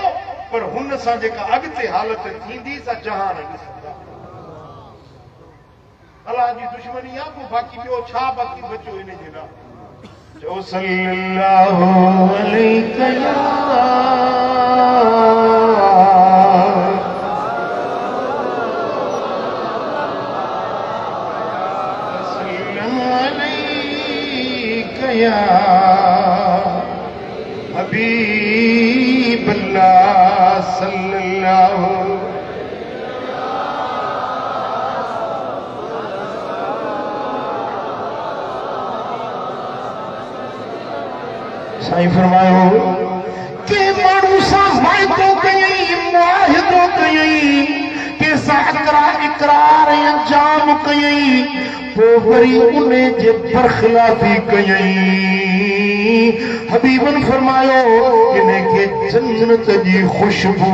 पर हुन सां जेका अॻिते हालत थींदी सा जहान ॾिसंदा अल्लाह जी दुश्मनी आहे पोइ बाक़ी ॿियो छा बाक़ी बचियो इन जे लाइ चओ सल्लल्लाहु अलैहि या हबीब अल्लाह सल्लल्लाहु साईं फरमायो के माण्हू सां वाइदो कयई मुआहिदो कयई के साकरा इकरार अंजाम कयई पोइ वरी उन जे बरखिलाफ़ी कयई हबीबन फरमायो इन खे जन्नत जी खुशबू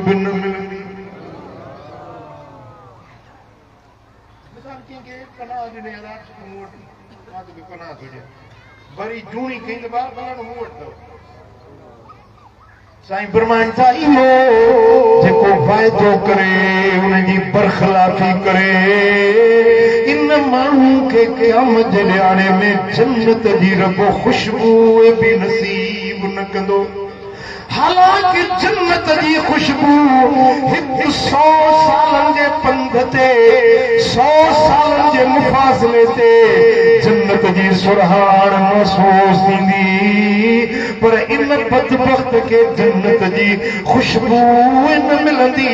बि न मिलंदी मिसाल कंहिंखे पनाह ॾिने रात को मूं वटि रात जो पनाह थो ॾिए वरी जूणी कई त ॿार फलाणो मूं वटि अथव साईं फरमाइनि था इहो जेको वाइदो करे उनजी बरखिलाफ़ी करे इन माण्हू खे क़यामत जे ॾियारे में जन्नत जी रब खुशबू बि नसीब न कंदो हालांकि जन्नत जी खुशबू 100 सालनि जे पंध ते 100 सालनि जे मुफ़ासिले ते जन्नत जी सुरहाड़ महसूस थींदी पर इन बदबख्त खे जन्नत जी खुशबू न मिलंदी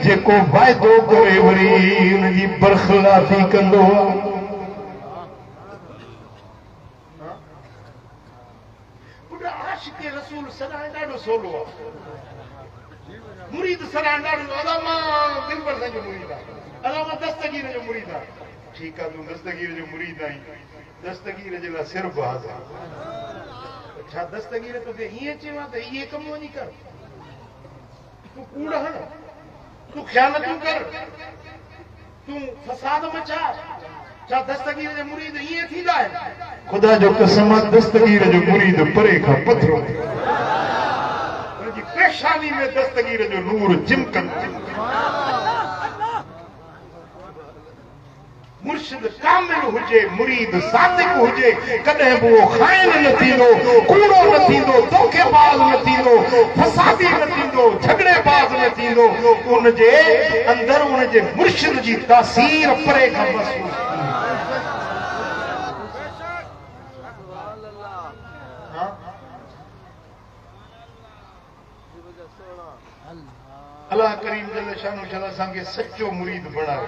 जेको वाइदो करे वरी उनजी बरखिलाफ़ी कंदो आशिक़े रसूल सदाईं ॾाढो सोलो आहे मुरीद सदाईं ॾाढो अदा मां दिलबर साईं जो मुरीद आहे अदा मां दस्तगीर जो मुरीद आहे ठीकु आहे तूं दस्तगीर जो मुरीद आहीं दस्तगीर जे लाइ सिर बहाज़ आहे छा दस्तगीर तोखे हीअं चवां त इहे कम वञी कर तूं कूड़ हण तूं ख़यानतूं कर तूं फसाद मचा छा दस्तगीर जो मुरीद ईअं थींदा आहिनि ख़ुदा जो कसम दस्तगीर जो मुरीद परे खां पथरो उनजी पेशानी में दस्तगीर जो नूर चिमकंदो मुर्शिद कामिल हुजे मुरीद सादिक हुजे कॾहिं बि उहो खाइण न थींदो कूड़ो न थींदो धोखेबाज़ न थींदो फसादी न थींदो झगड़ेबाज़ न थींदो उनजे अंदरि उनजे मुर्शिद जी तासीर परे खां महसूस अल्लाह करीम जल शानो जल असांखे सच्चो मुरीद बणाए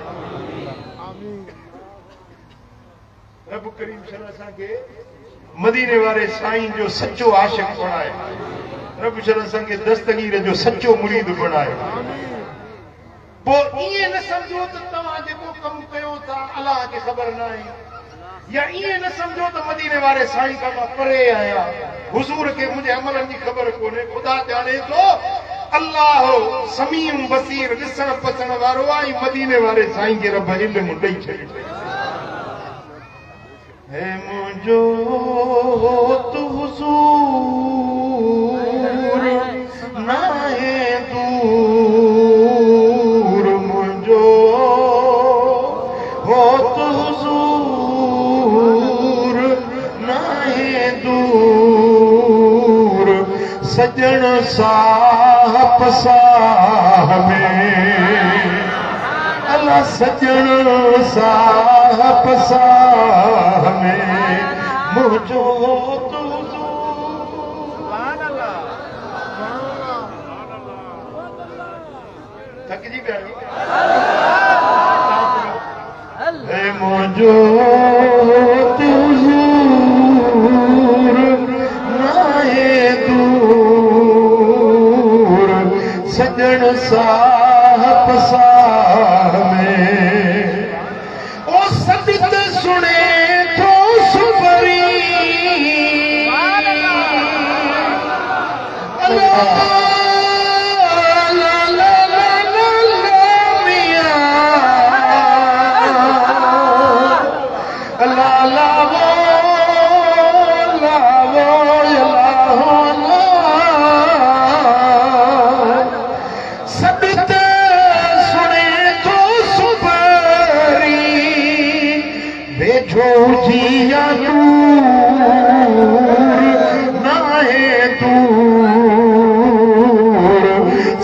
रब करीम जल असांखे मदीने वारे साईं जो सच्चो आशिक़ बणाए रब जल असांखे दस्तगीर जो सच्चो मुरीद बणाए पोइ ईअं न सम्झो त तव्हां जेको कमु कयो था अल्लाह खे ख़बर न आहे या ईअं न सम्झो त मदीने वारे साईं खां मां परे आहियां हुज़ूर खे मुंहिंजे अमलनि जी ख़बर कोन्हे ख़ुदा ॼाणे थो अल्लाह समीम बसीर ॾिसण पसण वारो आहे मदीने वारे साईं खे रब इल्मु ॾेई छॾियो हे मुंहिंजो तू हुज़ूर नाहे दूर मुंहिंजो हो तू हुज़ूर नाहे दूर सजण साहब साह में अल्लाह सजण साहब साह में मुझो तू थक जी प्यारी मुझो तू सजन साहब साह में ओ सदित सुने तो सुबरी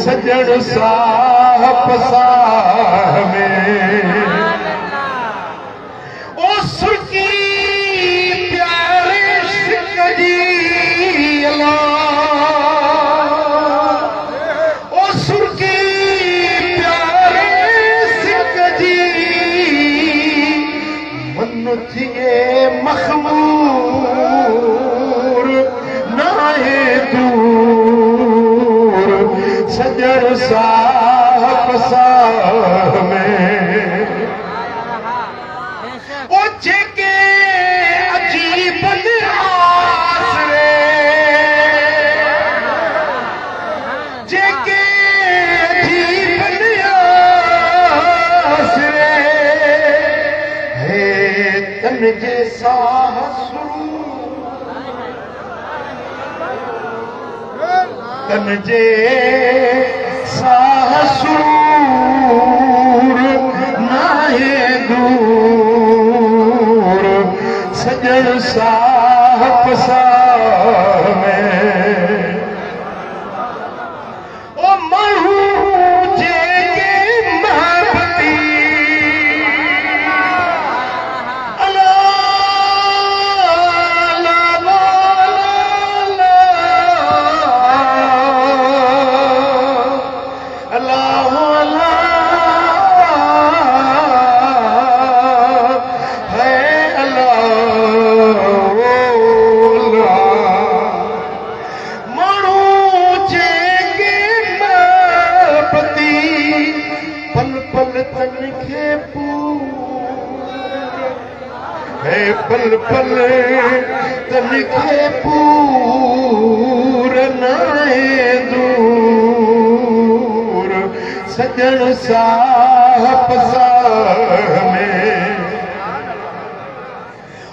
सजन साहब साह में ओ सुर्की प्यारे सिक जी अल्लाह ओ सुर्की प्यारे सिक जी मन थिए मखमूर ना साह पसाह में ओ जेके अजीब आसरे जेके अजीब आसरे हे तन जे साह तन जे साह सूर नाहे दूर सजन साह पसाह में ओ माण्हू जेके महबती पल पल तन खे पूर नाहे दूर सजन साह पसाह में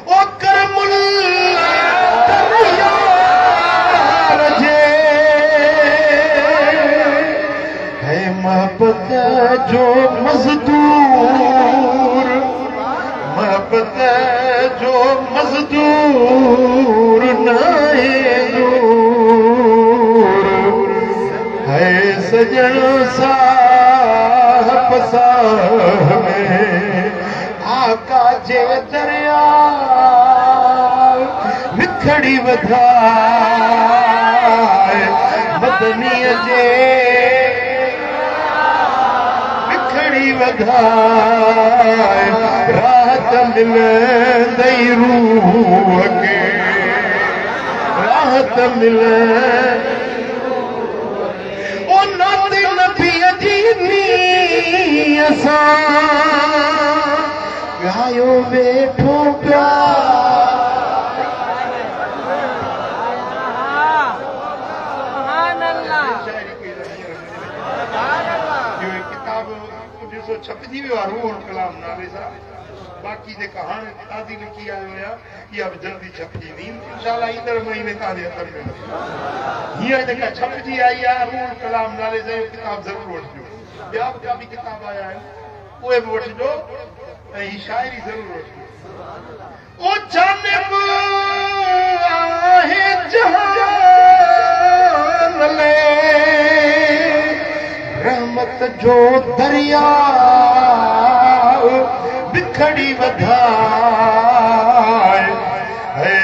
ओ करमुल यार जे है मोहब्बत जो मजदूर मोहब्बत जो मजदूर नाहे दूर है सजन साह पसाह में आका जे दरिया विखड़ी वधाए मदनीअ जे विखड़ी वधाए राहत मिलंदई रूह खे राहत मिले ओ नात नबीअ जी नीअ सां ॻायो वेठो पिया छपजी वियो आहे रूहुल कलाम नाले सां बाक़ी जेका हाणे आदि लिखी आयो हुया इहा बि जल्दी छपजी वेंदी इंशाअल्लाह ईंदड़ महीने तव्हांजे हथ में हीअ जेका छपजी आई आहे रूहुल कलाम नाले सां इहो किताब ज़रूरु वठिजो ॿिया बि काफ़ी किताब आया आहिनि उहे बि वठिजो ऐं हीअ शाइरी ज़रूरु वठिजो ओ जानिब आहे जहान में रहमत जो दरिया बिखड़ी वधाए है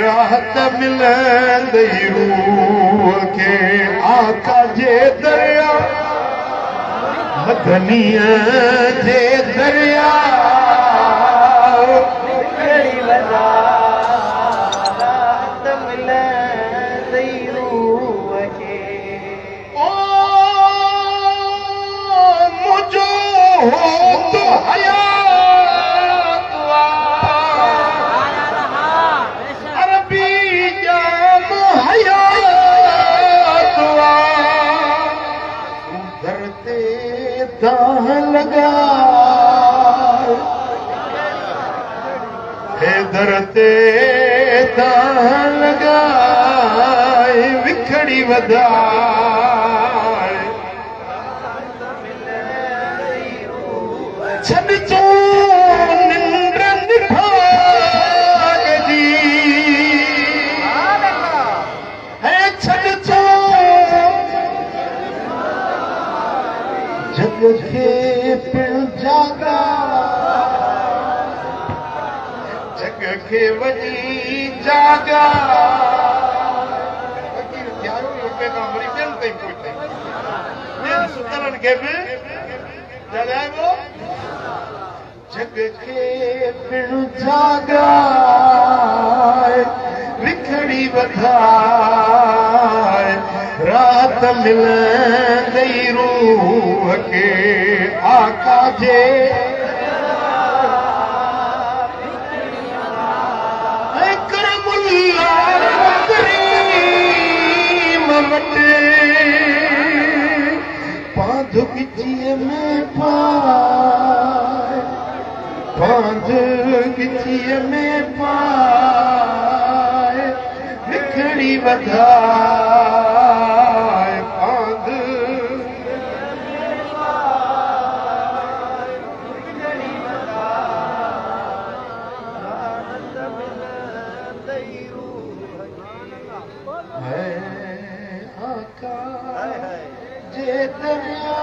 राहत मिलंदई रूह खे आका जे दरिया मदनीअ जे दरिया बिखड़ी वधाए राहत मिलंदई रूह खे तो हयात अरबी जाम हयात दर ते दाह लगा हे दर ते दाह लगा विखड़ी वधाए छॾ जो निंड निभाग जी है छॾ जो जग खे पिण जागा जग खे वञी जागा वरी ॿियनि ताईं पहुचाई ॿियनि सुतरनि खे बि जॻाइबो जग खे पिण जागाए विखड़ी वधाए रात मिलंदई दई रूह के आका जे करमुल्ला करीम वटे पांध गिचिए में पाए पांध गिचिए में पाए विखड़ी वधाए पांध है आका जे दरिया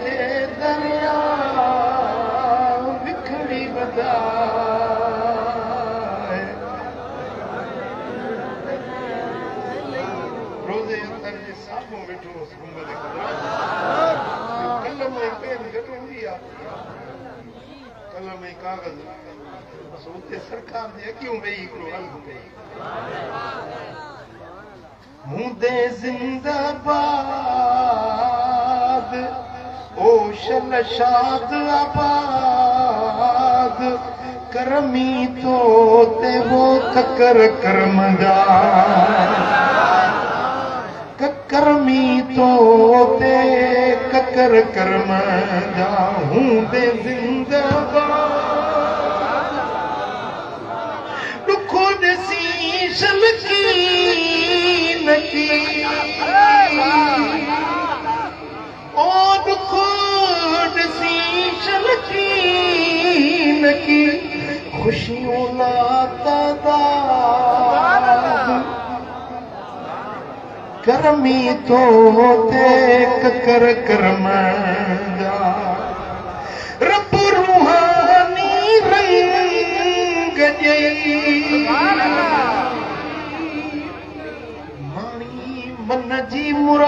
जे दरिया विखड़ी बदाए रोज़े अंदर जे साम्हूं वेठो हुअसि गुंबद कलम ऐं पेन गॾु हूंदी आहे कलम ऐं कागज़ बस उते सरकार जे अॻियूं वेही हिकिड़ो हल्क कई हूंदे ज़िंदाबाद ओ शल शाद आबाद करमी तो ते वो ककर करमदा करमी तो ते ककर करमदा हूंदे ज़िंदाबाद शलकी नकी और खुद सी शलकी नकी खुशियों लाता करमी तो ते ककर करमदा रब रूहानी रंग जई मन जी मुराद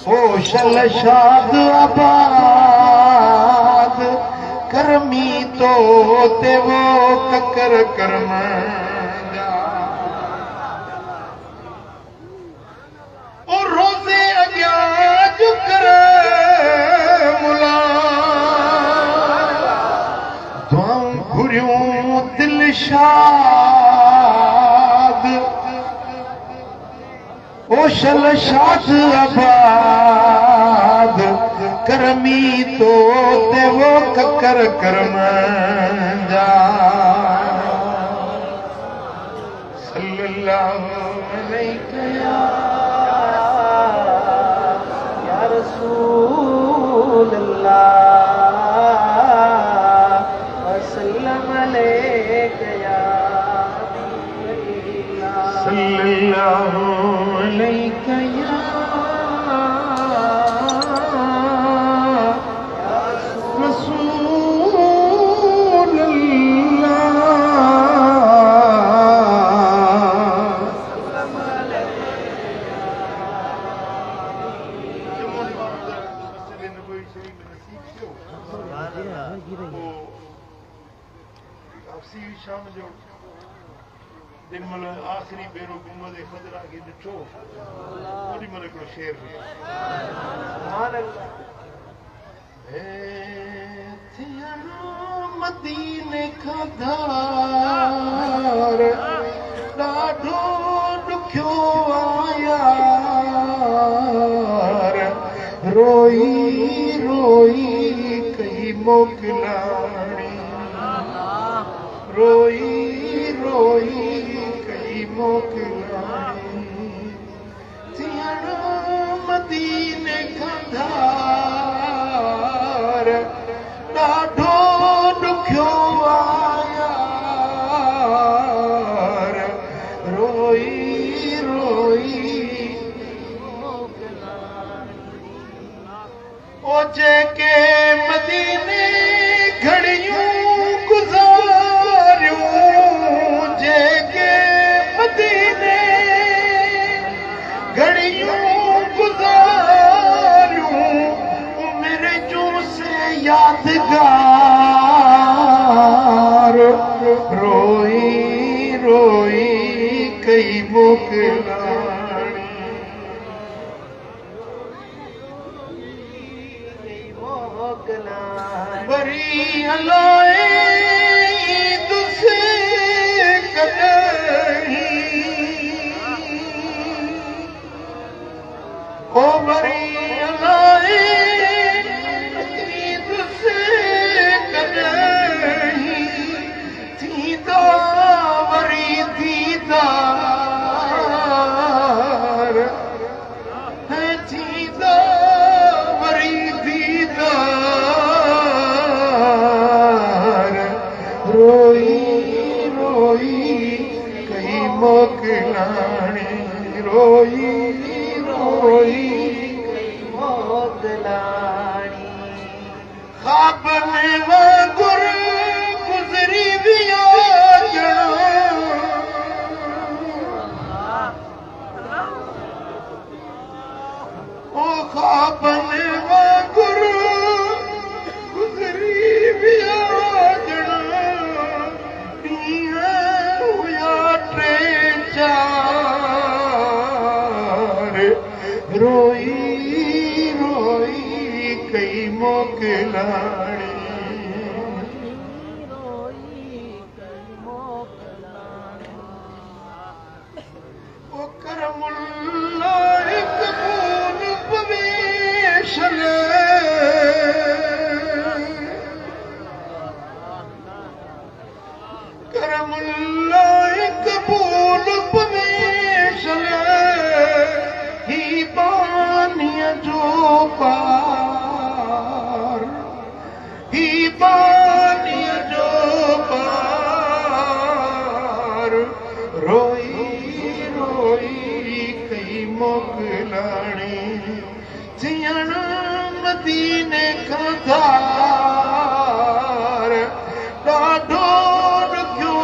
ओ शल शाद आबाद करमी तो ते वो ककर करमदा ओ रोज़े अॻियां जो कर मुला दुआऊं घुरियूं दिल शाद ओ शल शाद आबाद करमी तो ते वो ककर करमदा सल्लल्लाहु अलैहि या रसूल अल्लाह वसल्लम अलैहि या सल्लल्लाहु अलैहि या रसूल शाम जो दिन मल आखिरी भेरो गुंबद खदरा खे ॾिठो ओॾी महिल हिकिड़ो शेर मदीने खां धार ॾाढो ॾुखियो आया रोई रोई कई मोकिलाणी रोई रोई कई मोकिलाणी थियण मदीने खां धार ॾाढो ॾुखियो आया रोई रोई ओ जेके मदीने घड़ियूं यादगार रोई वरी अलाए तुसे कदही ओ वरी अलाए तुसे कदही थींदा वरी दीदार थींदा वरी दीदार रोई रोई कई मोकलाणी रोई रोई कई मोकलाणी ख्वाब में वांगुर गुज़री विया ओ ख्वाब में वांगुर गुज़री विया रोई रोई कई मोकलाणी ओ करमुल्ला एक बूंद पवेशन करमुल्ला एक बूंद पवेशन ही बानिया जो पार ही बानिया जो पार रोई रोई कई मोकलाणी थियण मदीने खां धार ॾाढो ॾुखियो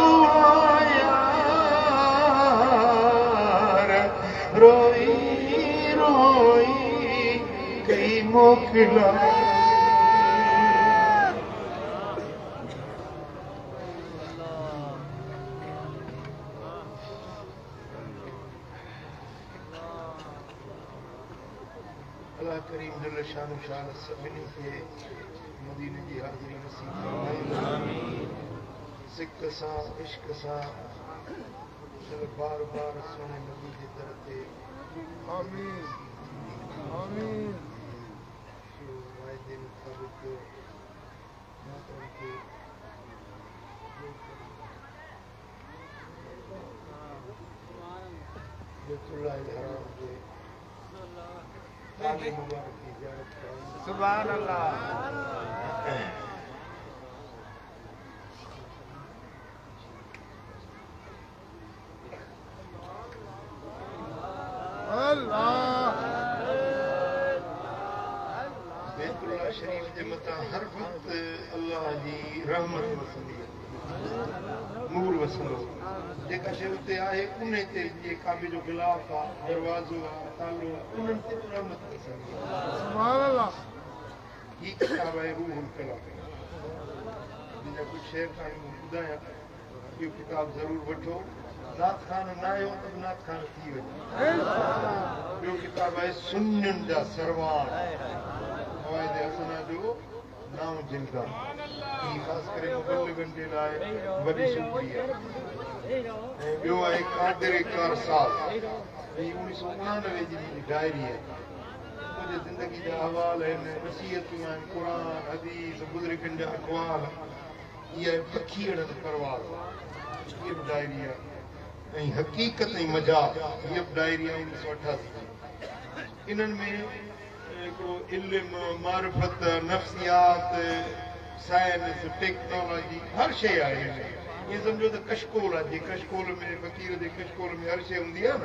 आयार रोई रोई कई मोकलाणी अल्लाह करीम जल्ल शान शान सभिनी खे मदीने जी हाज़िरी नसीब फरमाए सिक सां इश्क सां चल बार बार सोने नबी जे दर ते आमीन आमीन वाइदे मुताबिक मातरम के बैतुल्लाह हराम के सुभान अल्लाह बैतुल्लाह शरीफ जे मथां हर वक्त अल्लाह जी रहमत वसंदी नूर वसंदो जेका शइ उते आहे उन ते जे काबे जो गिलाफ आहे दरवाज़ो आहे तालो उन्हनि ते रहमत वसंदी सुभान अल्लाह ही किताब आहे रूहुल कलाम जिन कुझु शेर कहाणी ॿुधायां इहो किताब ज़रूरु वठो नात खान न आयो त नात खान थी वञे ॿियो किताब आहे सुन्नियुनि जा सरवाण फ़वाइद हसना जो नाम जिंदा ही ख़ासि करे मुबल्लिगनि जे लाइ वॾी सुठी आहे ऐं ॿियो आहे कादिर कारसाज़ ही 1999 जी मुंहिंजी डायरी आहे मुंहिंजे ज़िंदगी जा अहवाल आहिनि नसीहतूं आहिनि क़ुरान हदीस बुज़ुर्गनि जा अक़वाल इहा पखीअड़नि परवाज़ इहा बि डायरी आहे ऐं हक़ीक़त ऐं मजाक इहा बि डायरी आहे 1988 इन्हनि में हिकिड़ो इल्मु मारिफत नफ़्सियात साइंस टेक्नोलॉजी हर शइ आहे ईअं सम्झो त कशकोल आहे जीअं कशकोल में फ़क़ीर जे कशकोल में हर शइ हूंदी आहे न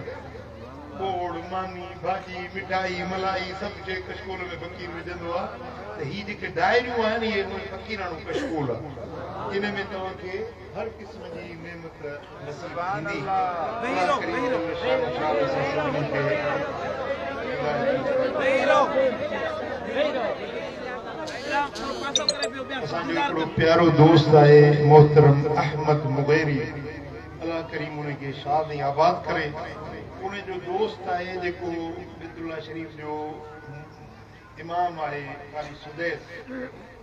बोड़ मानी भाॼी मिठाई मलाई सभु शइ कशकोल में फ़क़ीर विझंदो आहे त हीअ जेके डायरियूं आहिनि इहे फ़क़ीराणो कशकोल आहे इन में तव्हांखे हर क़िस्म जी नेमत नसीब थींदी असांजो हिकिड़ो प्यारो दोस्त आहे मोहतरम अहमद मुगैरी अल्लाह करीम उनखे शाद ऐं आबाद करे उन जो दोस्त आहे जेको बैतुल्लाह शरीफ जो इमाम आहे ख़ाली सुदैस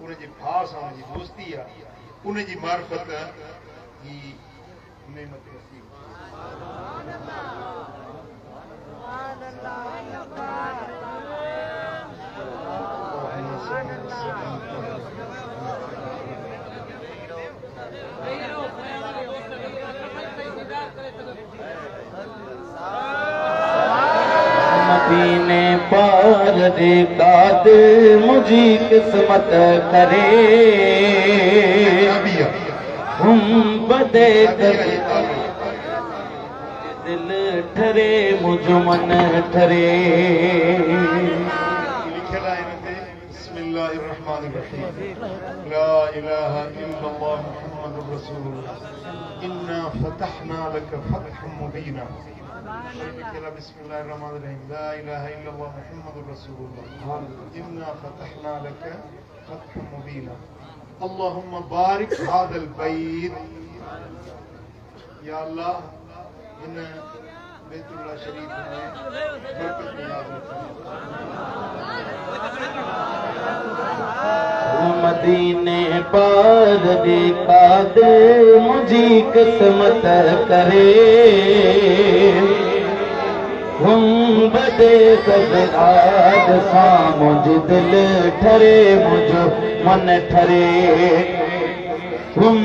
उन जे भाउ सां उन जी दोस्ती आहे उन जी मार्फत ही नेमत नसीब मदीने पार दे काद मुझी किस्मत करे हम बदे करे दिल ठरे मुझ मन ठरे लिखियल आहे हिन ते बिस्मिल्लाहिर रहमानिर रहीम ला इलाहा इल्लल्लाह मुहम्मदुर रसूलुल्लाह इन्ना फतहना लक फतहम मुबीना बिस्मिल्लाहिर रहमानिर रहीम ला इलाहा इल्लल्लाह मुहम्मदुर रसूलुल्लाह इन्ना फतहना लक फतहम मुबीना अल्लाहुम्मा बारिक हादल बैत या अल्लाह इन बैतुल्लाह शरीफ में बरकत नाज़िल फरमा मदीने पार दे काद मुझी किस्मत करे हम बदे सजदाद सा मुझ दिल ठरे मुझ मन ठरे हम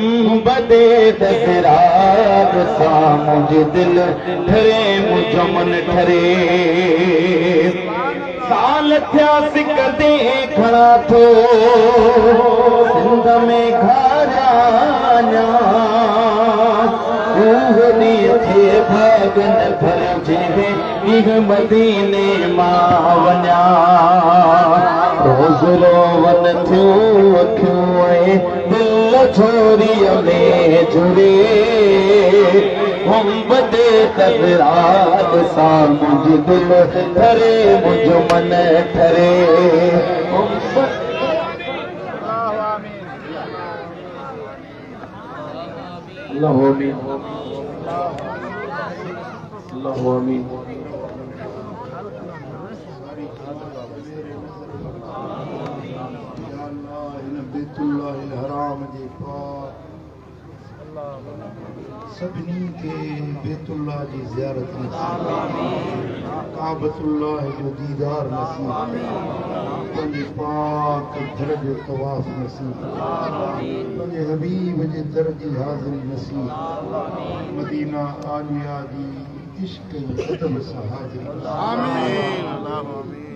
बदे सजदाद सा मुझ दिल ठरे मुझ मन ठरे साल थिया सिकदे खड़ा थो सिंध में घराना थे भागन भर जे मदीने मां वञा रोज़ रोवन थियो अखियूं दिल छोरीअ में जुड़े हम बदे तज़रात सा मुझ दिल ठरे मुझ मन ठरे अल्लाह आमीन अल्लाह आमीन बैतुल्लाहिल हराम जे पाक सभिनी खे बैतुल्लाह जी ज़ियारत नसीब काबतुल्लाह जो दीदार नसीब पंहिंजे पाक घर जो तवाफ़ नसीब पंहिंजे हबीब जे दर जी हाज़िरी नसीब मदीना आलिया जी इश्क क़दम सां हाज़िरी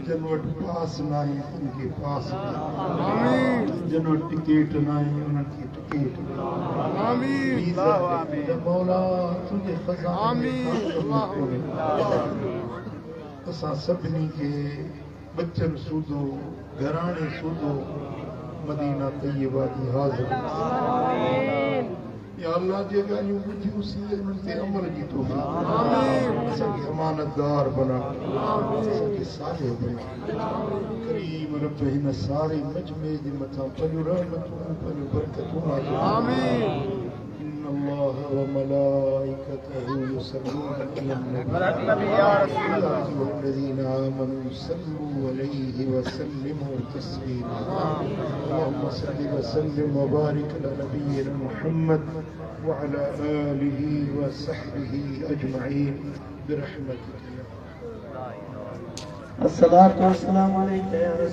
जन वटि पास न आहे उनखे पास जन वटि टिकेट न आहे उन्हनि खे टिकेट मौला तुंहिंजे ख़ज़ाने असां सभिनी खे बचन सूदो घराणे सूदो मदीना तैयबा जी हाज़िरी या अल्लाह जे ॻाल्हियूं ॿुधियूंसीं उन्हनि ते अमल जी तौफ़ीक़ असांखे अमानतदार बना असांखे सालिह बना करीम रब हिन सारे मजमे जे मथां पंहिंजूं रहमतूं पंहिंजूं बरकतूं नाज़िल आमीन إن الله وملائكته يصلون على النبي يا أيها الذين آمنوا صلوا عليه وسلموا تسليما اللهم صل وسلم وبارك على نبينا محمد وعلى آله وصحبه أجمعين برحمتك يا الصلاة والسلام عليك يا رسول